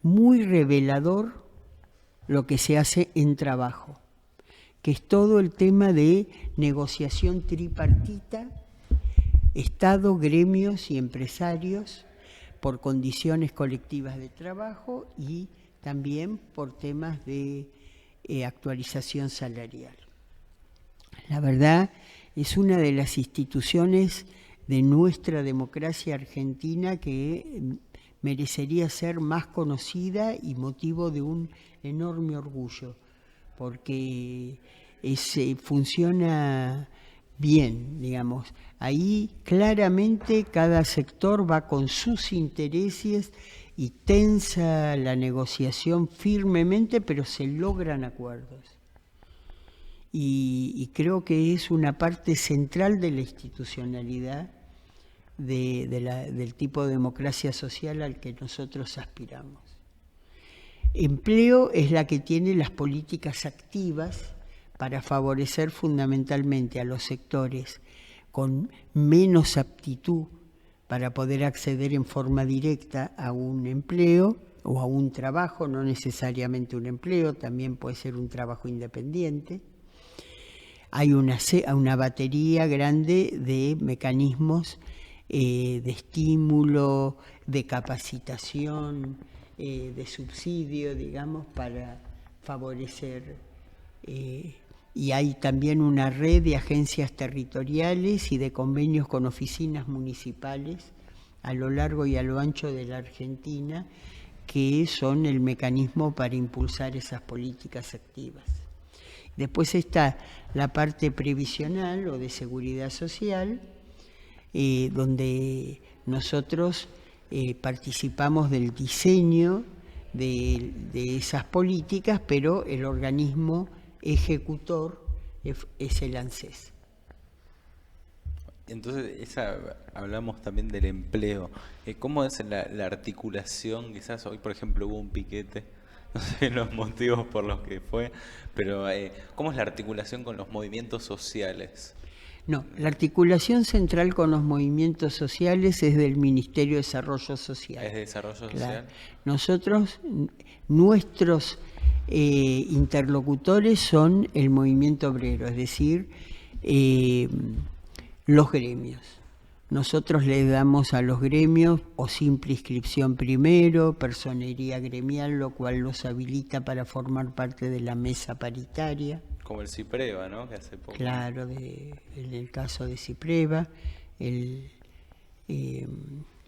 revelador lo que se hace en trabajo, que es todo el tema de negociación tripartita, Estado, gremios y empresarios, por condiciones colectivas de trabajo y también por temas de actualización salarial. La verdad, es una de las instituciones de nuestra democracia argentina que merecería ser más conocida y motivo de un enorme orgullo, porque funciona bien, digamos. Ahí claramente cada sector va con sus intereses y tensa la negociación firmemente, pero se logran acuerdos. Y creo que es una parte central de la institucionalidad del tipo de democracia social al que nosotros aspiramos. Empleo es la que tiene las políticas activas para favorecer fundamentalmente a los sectores con menos aptitud para poder acceder en forma directa a un empleo o a un trabajo, no necesariamente un empleo, también puede ser un trabajo independiente. Hay una batería grande de mecanismos de estímulo, de capacitación, de subsidio, digamos, para favorecer. Y hay también una red de agencias territoriales y de convenios con oficinas municipales a lo largo y a lo ancho de la Argentina, que son el mecanismo para impulsar esas políticas activas. Después está la parte previsional o de seguridad social, donde nosotros participamos del diseño de esas políticas, pero el organismo ejecutor es el ANSES. Entonces, hablamos también del empleo. ¿Cómo es la articulación? Quizás hoy, por ejemplo, hubo un piquete, no sé los motivos por los que fue, pero ¿cómo es la articulación con los movimientos sociales? No, la articulación central con los movimientos sociales es del Ministerio de Desarrollo Social. ¿Es de desarrollo social? Claro. Nosotros, nuestros interlocutores son el movimiento obrero, es decir, los gremios. Nosotros le damos a los gremios o simple inscripción primero, personería gremial, lo cual los habilita para formar parte de la mesa paritaria. Como el CIPREVA, ¿no? Que hace poco. Claro, en el caso de CIPREVA, el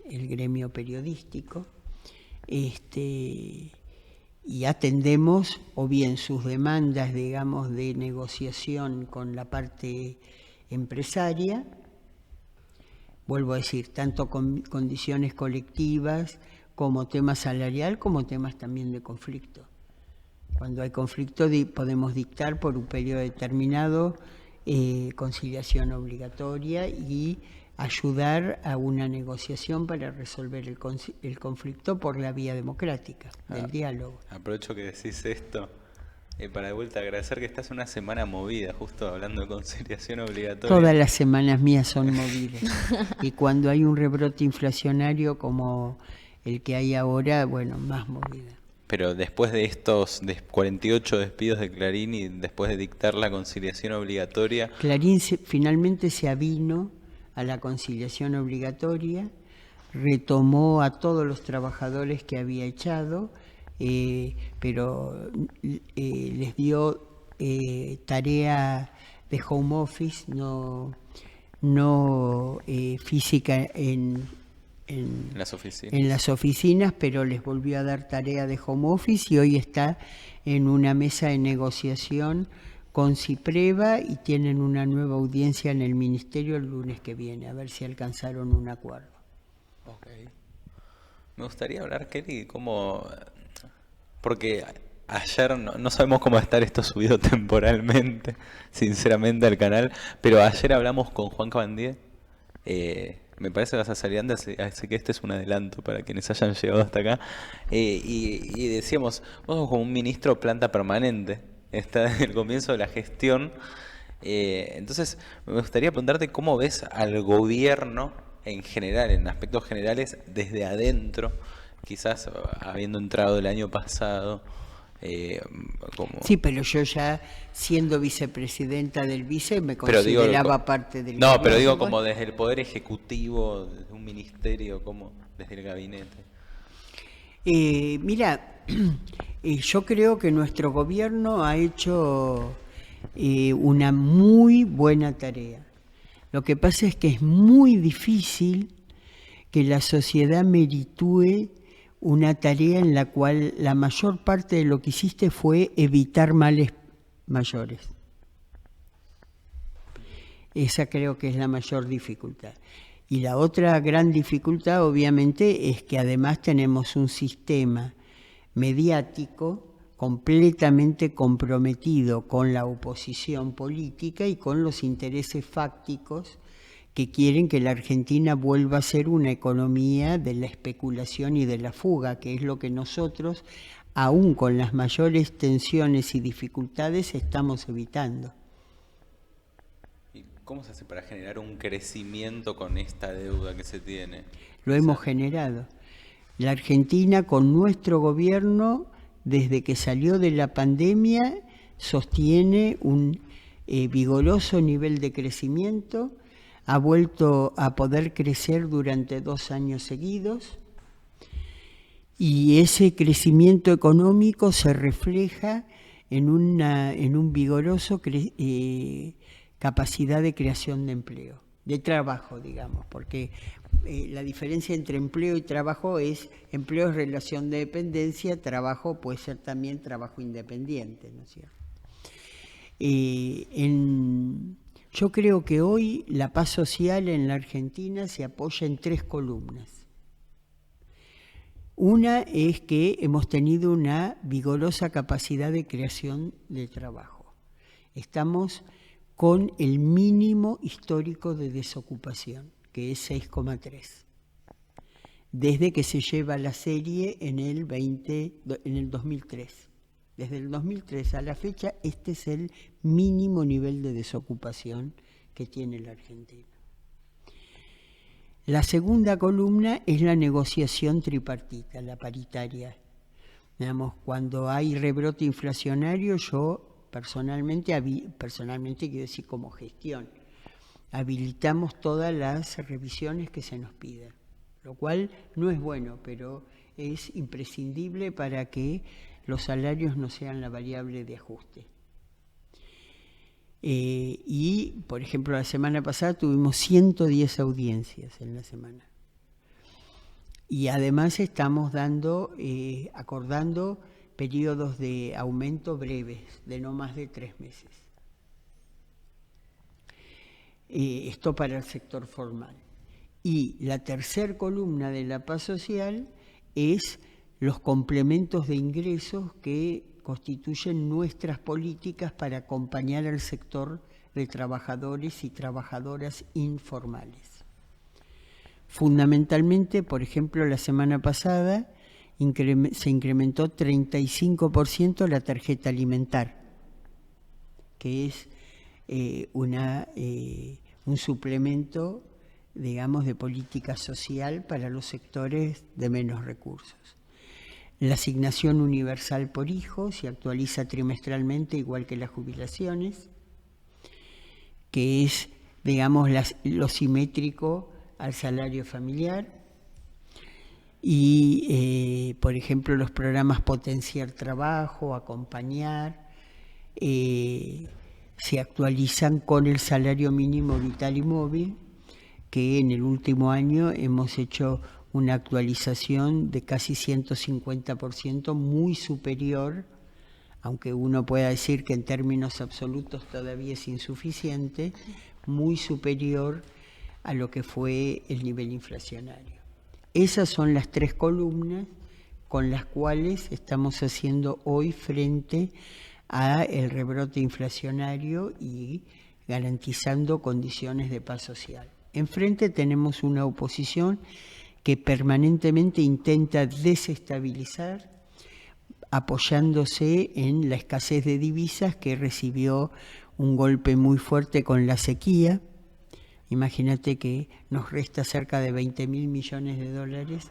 gremio periodístico, y atendemos o bien sus demandas, digamos, de negociación con la parte empresaria, vuelvo a decir, tanto con condiciones colectivas como tema salarial, como temas también de conflicto. Cuando hay conflicto podemos dictar por un periodo determinado conciliación obligatoria y ayudar a una negociación para resolver el conflicto por la vía democrática, del diálogo. Aprovecho que decís esto para de vuelta agradecer que estás una semana movida, justo hablando de conciliación obligatoria. Todas las semanas mías son movidas. Y cuando hay un rebrote inflacionario como el que hay ahora, bueno, más movida. Pero después de estos 48 despidos de Clarín y después de dictar la conciliación obligatoria... Clarín finalmente se avino a la conciliación obligatoria, retomó a todos los trabajadores que había echado, pero les dio tarea de home office, no física en las oficinas, pero les volvió a dar tarea de home office y hoy está en una mesa de negociación con CIPREVA y tienen una nueva audiencia en el Ministerio el lunes que viene, a ver si alcanzaron un acuerdo. Okay. Me gustaría hablar, Kelly, porque ayer, no sabemos cómo va a estar esto subido temporalmente, sinceramente, al canal, pero ayer hablamos con Juan Cabandier. Me parece que vas a salir antes, así que este es un adelanto para quienes hayan llegado hasta acá. Y decíamos, vos sos como un ministro planta permanente, está desde el comienzo de la gestión. Entonces, me gustaría preguntarte cómo ves al gobierno en general, en aspectos generales, desde adentro, quizás habiendo entrado el año pasado. Sí, pero yo ya siendo vicepresidenta del vice me consideraba parte del gobierno. No, pero digo como desde el Poder Ejecutivo, desde un ministerio, como desde el gabinete. Mira, yo creo que nuestro gobierno ha hecho una muy buena tarea. Lo que pasa es que es muy difícil que la sociedad meritúe una tarea en la cual la mayor parte de lo que hiciste fue evitar males mayores. Esa creo que es la mayor dificultad. Y la otra gran dificultad, obviamente, es que además tenemos un sistema mediático completamente comprometido con la oposición política y con los intereses fácticos que quieren que la Argentina vuelva a ser una economía de la especulación y de la fuga, que es lo que nosotros, aún con las mayores tensiones y dificultades, estamos evitando. ¿Y cómo se hace para generar un crecimiento con esta deuda que se tiene? Lo hemos generado. La Argentina, con nuestro gobierno, desde que salió de la pandemia, sostiene un vigoroso nivel de crecimiento. Ha vuelto a poder crecer durante 2 años seguidos y ese crecimiento económico se refleja en un vigoroso capacidad de creación de empleo, de trabajo, digamos, porque la diferencia entre empleo y trabajo empleo es relación de dependencia, trabajo puede ser también trabajo independiente, ¿no es cierto? Yo creo que hoy la paz social en la Argentina se apoya en 3 columnas. Una es que hemos tenido una vigorosa capacidad de creación de trabajo. Estamos con el mínimo histórico de desocupación, que es 6,3, desde que se lleva la serie en el 2003. Desde el 2003 a la fecha, este es el mínimo nivel de desocupación que tiene la Argentina. La segunda columna es la negociación tripartita, la paritaria. Digamos, cuando hay rebrote inflacionario, yo personalmente quiero decir como gestión, habilitamos todas las revisiones que se nos pidan, lo cual no es bueno, pero es imprescindible para que los salarios no sean la variable de ajuste. Y, por ejemplo, la semana pasada tuvimos 110 audiencias en la semana. Y además estamos acordando periodos de aumento breves, de no más de 3 meses. Esto para el sector formal. Y la tercera columna de la paz social es los complementos de ingresos que constituyen nuestras políticas para acompañar al sector de trabajadores y trabajadoras informales. Fundamentalmente, por ejemplo, la semana pasada se incrementó 35% la tarjeta alimentar, que es un suplemento, digamos, de política social para los sectores de menos recursos. La asignación universal por hijo se actualiza trimestralmente, igual que las jubilaciones, que es, digamos, lo simétrico al salario familiar. Y, por ejemplo, los programas Potenciar Trabajo, Acompañar, se actualizan con el salario mínimo vital y móvil, que en el último año hemos hecho una actualización de casi 150%, muy superior, aunque uno pueda decir que en términos absolutos todavía es insuficiente, muy superior a lo que fue el nivel inflacionario. Esas son las 3 columnas con las cuales estamos haciendo hoy frente a el rebrote inflacionario y garantizando condiciones de paz social. Enfrente tenemos una oposición que permanentemente intenta desestabilizar, apoyándose en la escasez de divisas, que recibió un golpe muy fuerte con la sequía. Imagínate que nos resta cerca de 20.000 millones de dólares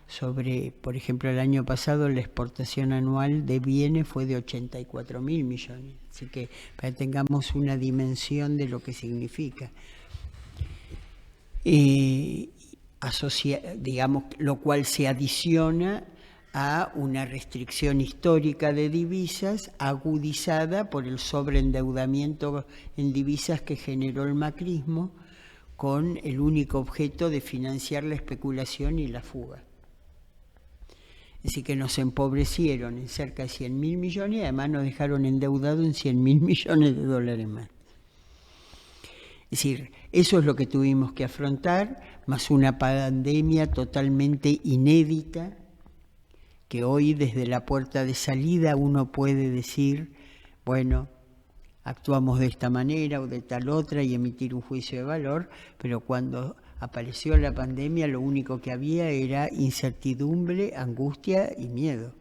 sobre, por ejemplo, el año pasado la exportación anual de bienes fue de 84.000 millones. Así que para que tengamos una dimensión de lo que significa. Digamos, lo cual se adiciona a una restricción histórica de divisas agudizada por el sobreendeudamiento en divisas que generó el macrismo, con el único objeto de financiar la especulación y la fuga. Así que nos empobrecieron en cerca de 100.000 millones y además nos dejaron endeudados en 100.000 millones de dólares más. Es decir, eso es lo que tuvimos que afrontar, más una pandemia totalmente inédita, que hoy desde la puerta de salida uno puede decir, bueno, actuamos de esta manera o de tal otra y emitir un juicio de valor, pero cuando apareció la pandemia lo único que había era incertidumbre, angustia y miedo.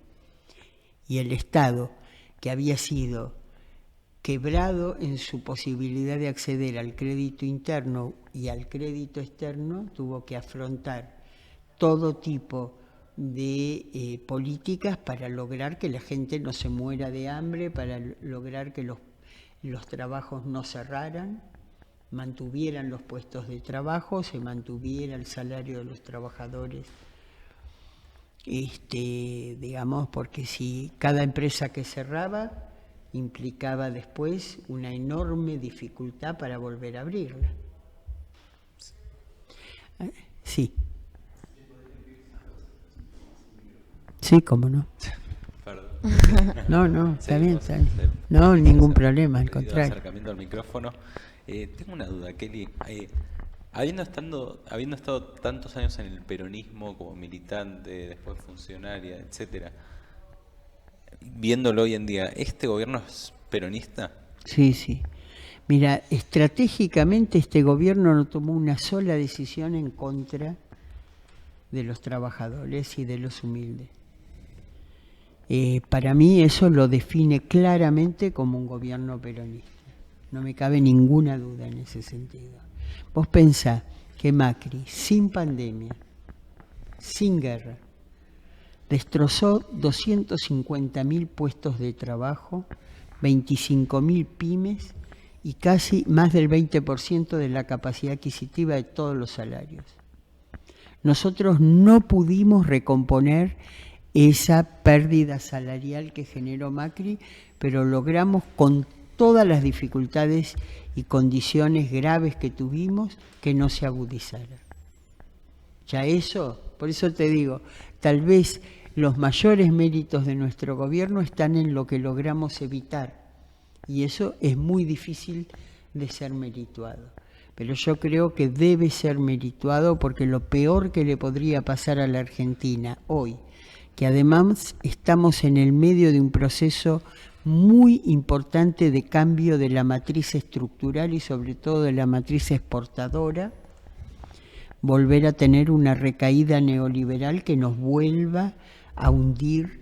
Y el Estado, que había sido quebrado en su posibilidad de acceder al crédito interno y al crédito externo, tuvo que afrontar todo tipo de políticas para lograr que la gente no se muera de hambre, para lograr que los trabajos no cerraran, mantuvieran los puestos de trabajo, se mantuviera el salario de los trabajadores, digamos, porque si cada empresa que cerraba implicaba después una enorme dificultad para volver a abrirla. Sí. Sí, cómo no. Perdón. No, está bien. No, ningún problema, al contrario. Acercamiento al micrófono. Tengo una duda, Kelly. Habiendo estado tantos años en el peronismo como militante, después funcionaria, etcétera, viéndolo hoy en día, ¿este gobierno es peronista? Sí. Mira, estratégicamente este gobierno no tomó una sola decisión en contra de los trabajadores y de los humildes. Para mí eso lo define claramente como un gobierno peronista. No me cabe ninguna duda en ese sentido. Vos pensá que Macri, sin pandemia, sin guerra, destrozó 250.000 puestos de trabajo, 25.000 pymes y casi más del 20% de la capacidad adquisitiva de todos los salarios. Nosotros no pudimos recomponer esa pérdida salarial que generó Macri, pero logramos con todas las dificultades y condiciones graves que tuvimos que no se agudizara. Ya eso, por eso te digo, tal vez los mayores méritos de nuestro gobierno están en lo que logramos evitar, y eso es muy difícil de ser merituado. Pero yo creo que debe ser merituado porque lo peor que le podría pasar a la Argentina hoy, que además estamos en el medio de un proceso muy importante de cambio de la matriz estructural y sobre todo de la matriz exportadora, volver a tener una recaída neoliberal que nos vuelva a hundir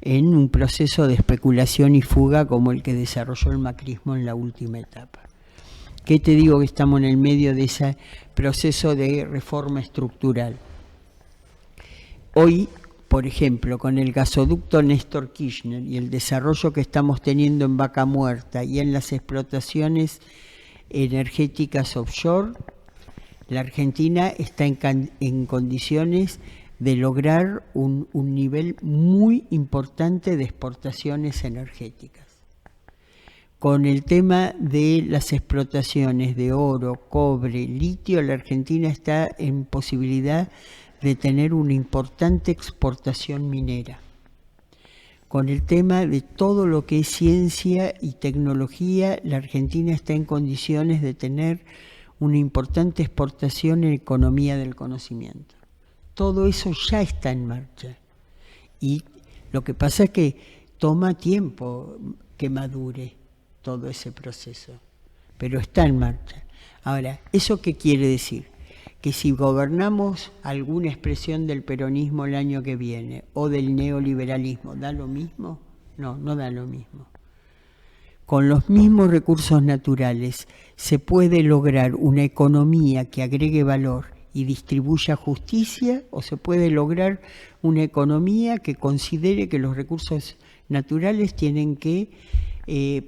en un proceso de especulación y fuga como el que desarrolló el macrismo en la última etapa. ¿Qué te digo que estamos en el medio de ese proceso de reforma estructural? Hoy, por ejemplo, con el gasoducto Néstor Kirchner y el desarrollo que estamos teniendo en Vaca Muerta y en las explotaciones energéticas offshore, la Argentina está en condiciones de lograr un nivel muy importante de exportaciones energéticas. Con el tema de las explotaciones de oro, cobre, litio, la Argentina está en posibilidad de tener una importante exportación minera. Con el tema de todo lo que es ciencia y tecnología, la Argentina está en condiciones de tener una importante exportación en economía del conocimiento. Todo eso ya está en marcha. Y lo que pasa es que toma tiempo que madure todo ese proceso, pero está en marcha. Ahora, ¿eso qué quiere decir? Que si gobernamos alguna expresión del peronismo el año que viene o del neoliberalismo, ¿da lo mismo? No, no da lo mismo. Con los mismos recursos naturales se puede lograr una economía que agregue valor y distribuya justicia, o se puede lograr una economía que considere que los recursos naturales tienen que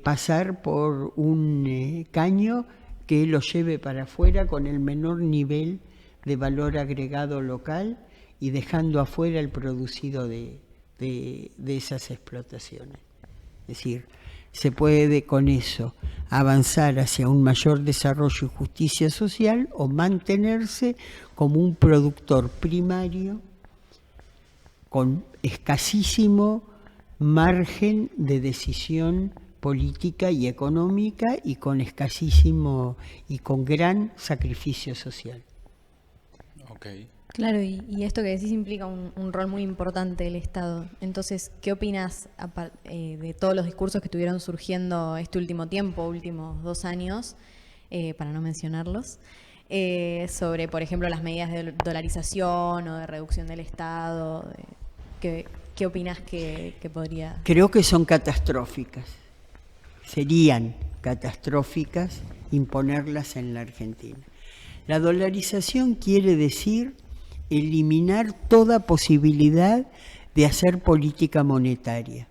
pasar por un caño que los lleve para afuera con el menor nivel de valor agregado local y dejando afuera el producido de esas explotaciones. Es decir, se puede con eso avanzar hacia un mayor desarrollo y justicia social o mantenerse como un productor primario con escasísimo margen de decisión política y económica y con escasísimo y con gran sacrificio social. Okay. Claro, y esto que decís implica un rol muy importante del Estado. Entonces, ¿qué opinas de todos los discursos que estuvieron surgiendo este último tiempo, últimos 2 años, para no mencionarlos, sobre, por ejemplo, las medidas de dolarización o de reducción del Estado? ¿Qué opinas que podría...? Creo que son catastróficas. Serían catastróficas imponerlas en la Argentina. La dolarización quiere decir eliminar toda posibilidad de hacer política monetaria.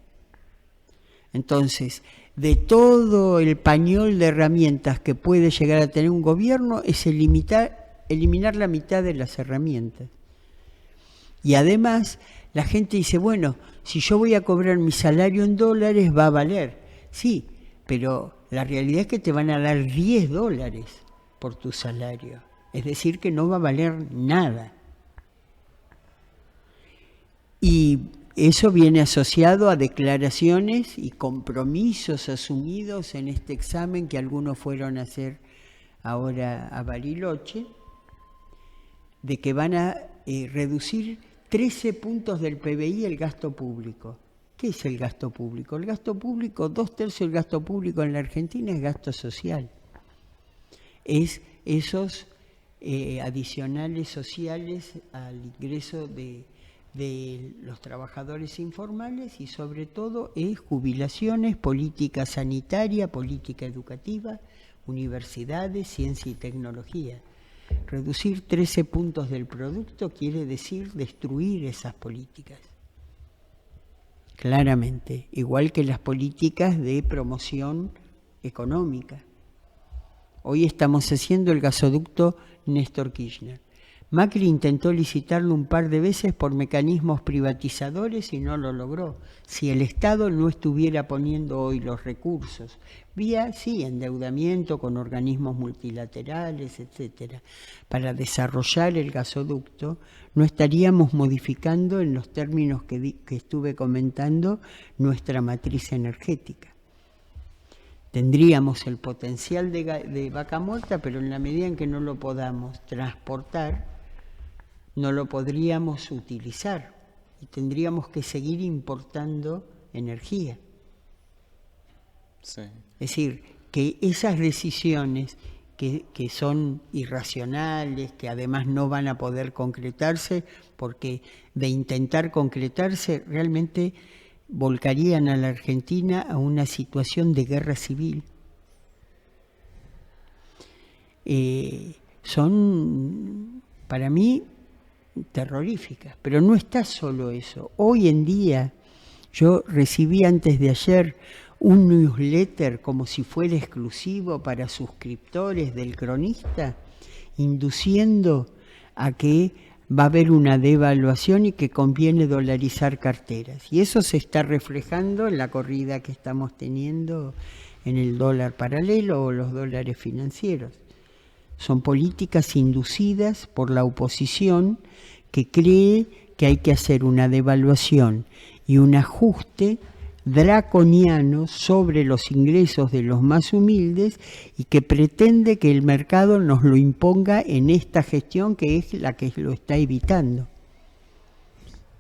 Entonces, de todo el pañol de herramientas que puede llegar a tener un gobierno es eliminar la mitad de las herramientas. Y además, la gente dice, bueno, si yo voy a cobrar mi salario en dólares, va a valer. Sí, pero la realidad es que te van a dar $10 por tu salario. Es decir, que no va a valer nada. Y eso viene asociado a declaraciones y compromisos asumidos en este examen que algunos fueron a hacer ahora a Bariloche, de que van a reducir 13 puntos del PBI el gasto público. ¿Qué es el gasto público? El gasto público, 2/3 del gasto público en la Argentina es gasto social. es esos adicionales sociales al ingreso de los trabajadores informales, y sobre todo es jubilaciones, política sanitaria, política educativa, universidades, ciencia y tecnología. Reducir 13 puntos del producto quiere decir destruir esas políticas. Claramente, igual que las políticas de promoción económica. Hoy estamos haciendo el gasoducto Néstor Kirchner. Macri intentó licitarlo un par de veces por mecanismos privatizadores y no lo logró. Si el Estado no estuviera poniendo hoy los recursos, vía, sí, endeudamiento con organismos multilaterales, etcétera, para desarrollar el gasoducto, no estaríamos modificando, en los términos que estuve comentando, nuestra matriz energética. Tendríamos el potencial de Vaca Muerta, pero en la medida en que no lo podamos transportar, no lo podríamos utilizar y tendríamos que seguir importando energía. Sí. Es decir, que esas decisiones que son irracionales, que además no van a poder concretarse, porque de intentar concretarse realmente volcarían a la Argentina a una situación de guerra civil. Son, para mí, terroríficas, pero no está solo eso. Hoy en día, yo recibí antes de ayer un newsletter como si fuera exclusivo para suscriptores del Cronista, induciendo a que va a haber una devaluación y que conviene dolarizar carteras. Y eso se está reflejando en la corrida que estamos teniendo en el dólar paralelo o los dólares financieros. Son políticas inducidas por la oposición que cree que hay que hacer una devaluación y un ajuste draconiano sobre los ingresos de los más humildes y que pretende que el mercado nos lo imponga en esta gestión que es la que lo está evitando.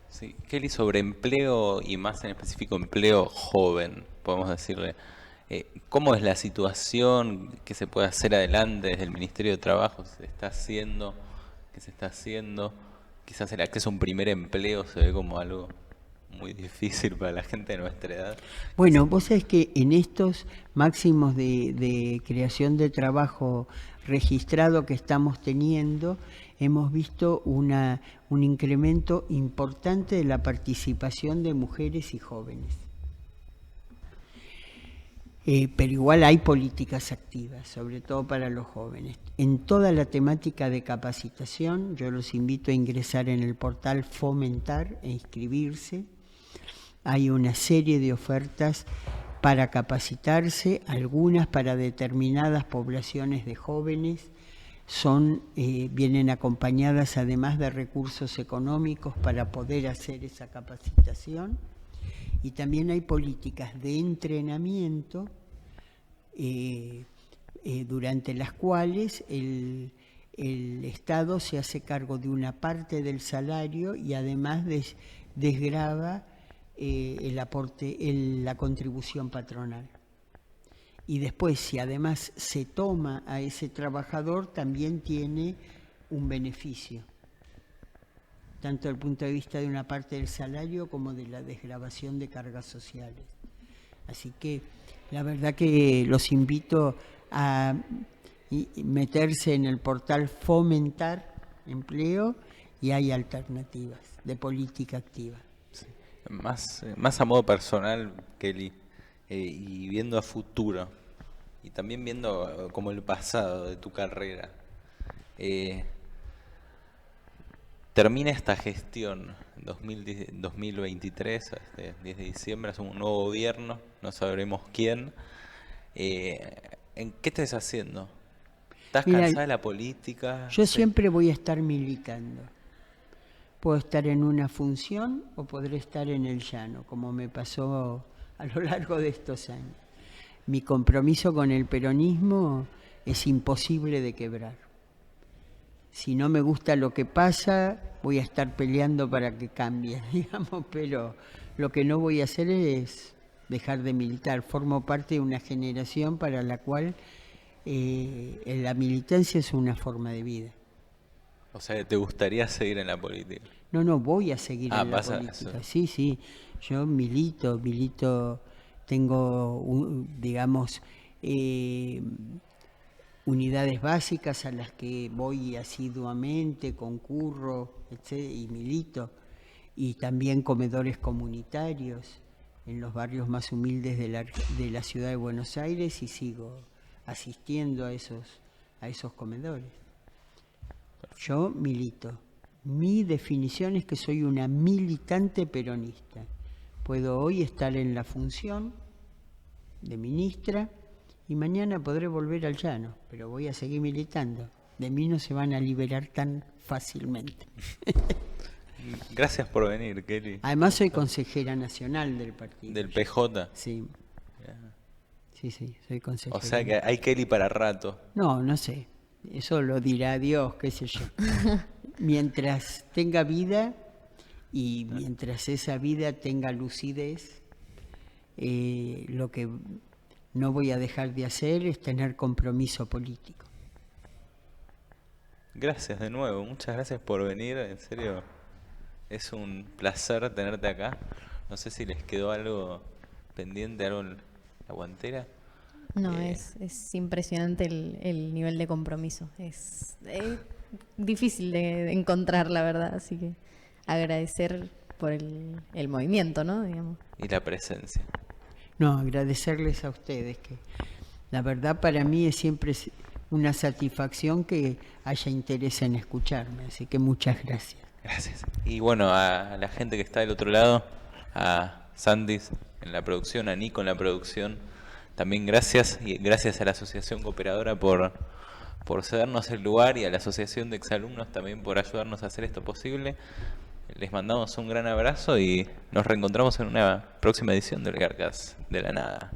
Sí, Kelly, sobre empleo y más en específico empleo joven, podemos decirle, ¿cómo es la situación? ¿Qué se puede hacer adelante desde el Ministerio de Trabajo? ¿Se está haciendo? ¿Qué se está haciendo? Quizás el acceso a un primer empleo se ve como algo muy difícil para la gente de nuestra edad. Bueno, vos sabés que en estos máximos de creación de trabajo registrado que estamos teniendo, hemos visto un incremento importante de la participación de mujeres y jóvenes. Pero igual hay políticas activas, sobre todo para los jóvenes. En toda la temática de capacitación, yo los invito a ingresar en el portal Fomentar e inscribirse. Hay una serie de ofertas para capacitarse, algunas para determinadas poblaciones de jóvenes, vienen acompañadas además de recursos económicos para poder hacer esa capacitación. Y también hay políticas de entrenamiento durante las cuales el Estado se hace cargo de una parte del salario y además desgrava el aporte, la contribución patronal. Y después, si además se toma a ese trabajador, también tiene un beneficio, tanto desde el punto de vista de una parte del salario como de la desgravación de cargas sociales. Así que la verdad que los invito a meterse en el portal Fomentar Empleo y hay alternativas de política activa. Sí. Más a modo personal, Kelly, y viendo a futuro, y también viendo como el pasado de tu carrera, termina esta gestión 2023, 10 de diciembre, es un nuevo gobierno, no sabremos quién. ¿En qué estás haciendo? ¿Estás cansada de la política? Yo siempre voy a estar militando. Puedo estar en una función o podré estar en el llano, como me pasó a lo largo de estos años. Mi compromiso con el peronismo es imposible de quebrar. Si no me gusta lo que pasa, voy a estar peleando para que cambie, digamos, pero lo que no voy a hacer es dejar de militar. Formo parte de una generación para la cual la militancia es una forma de vida. O sea, ¿te gustaría seguir en la política? No, voy a seguir en la vas a política. eso. Sí, yo milito, tengo, digamos, unidades básicas a las que voy asiduamente, concurro, y milito, y también comedores comunitarios en los barrios más humildes de la ciudad de Buenos Aires, y sigo asistiendo a esos comedores. Yo milito. Mi definición es que soy una militante peronista. Puedo hoy estar en la función de ministra y mañana podré volver al llano, pero voy a seguir militando. De mí no se van a liberar tan fácilmente. Gracias por venir, Kelly. Además soy consejera nacional del partido. Del PJ. Sí. Sí, soy consejera. O sea que hay Kelly para rato. No sé. Eso lo dirá Dios, qué sé yo. Mientras tenga vida y mientras esa vida tenga lucidez, lo que no voy a dejar de hacer es tener compromiso político. Gracias de nuevo, muchas gracias por venir, en serio, es un placer tenerte acá. No sé si les quedó algo pendiente, algo en la guantera. No, es impresionante el nivel de compromiso. Es difícil de encontrar, la verdad, así que agradecer por el movimiento, ¿no? Digamos. Y la presencia. No, agradecerles a ustedes, que la verdad para mí es siempre una satisfacción que haya interés en escucharme, así que muchas gracias. Gracias. Y bueno, a la gente que está del otro lado, a Sandis en la producción, a Nico en la producción, también gracias, y gracias a la Asociación Cooperadora por cedernos el lugar, y a la Asociación de Exalumnos también por ayudarnos a hacer esto posible. Les mandamos un gran abrazo y nos reencontramos en una próxima edición del Garcas de la Nada.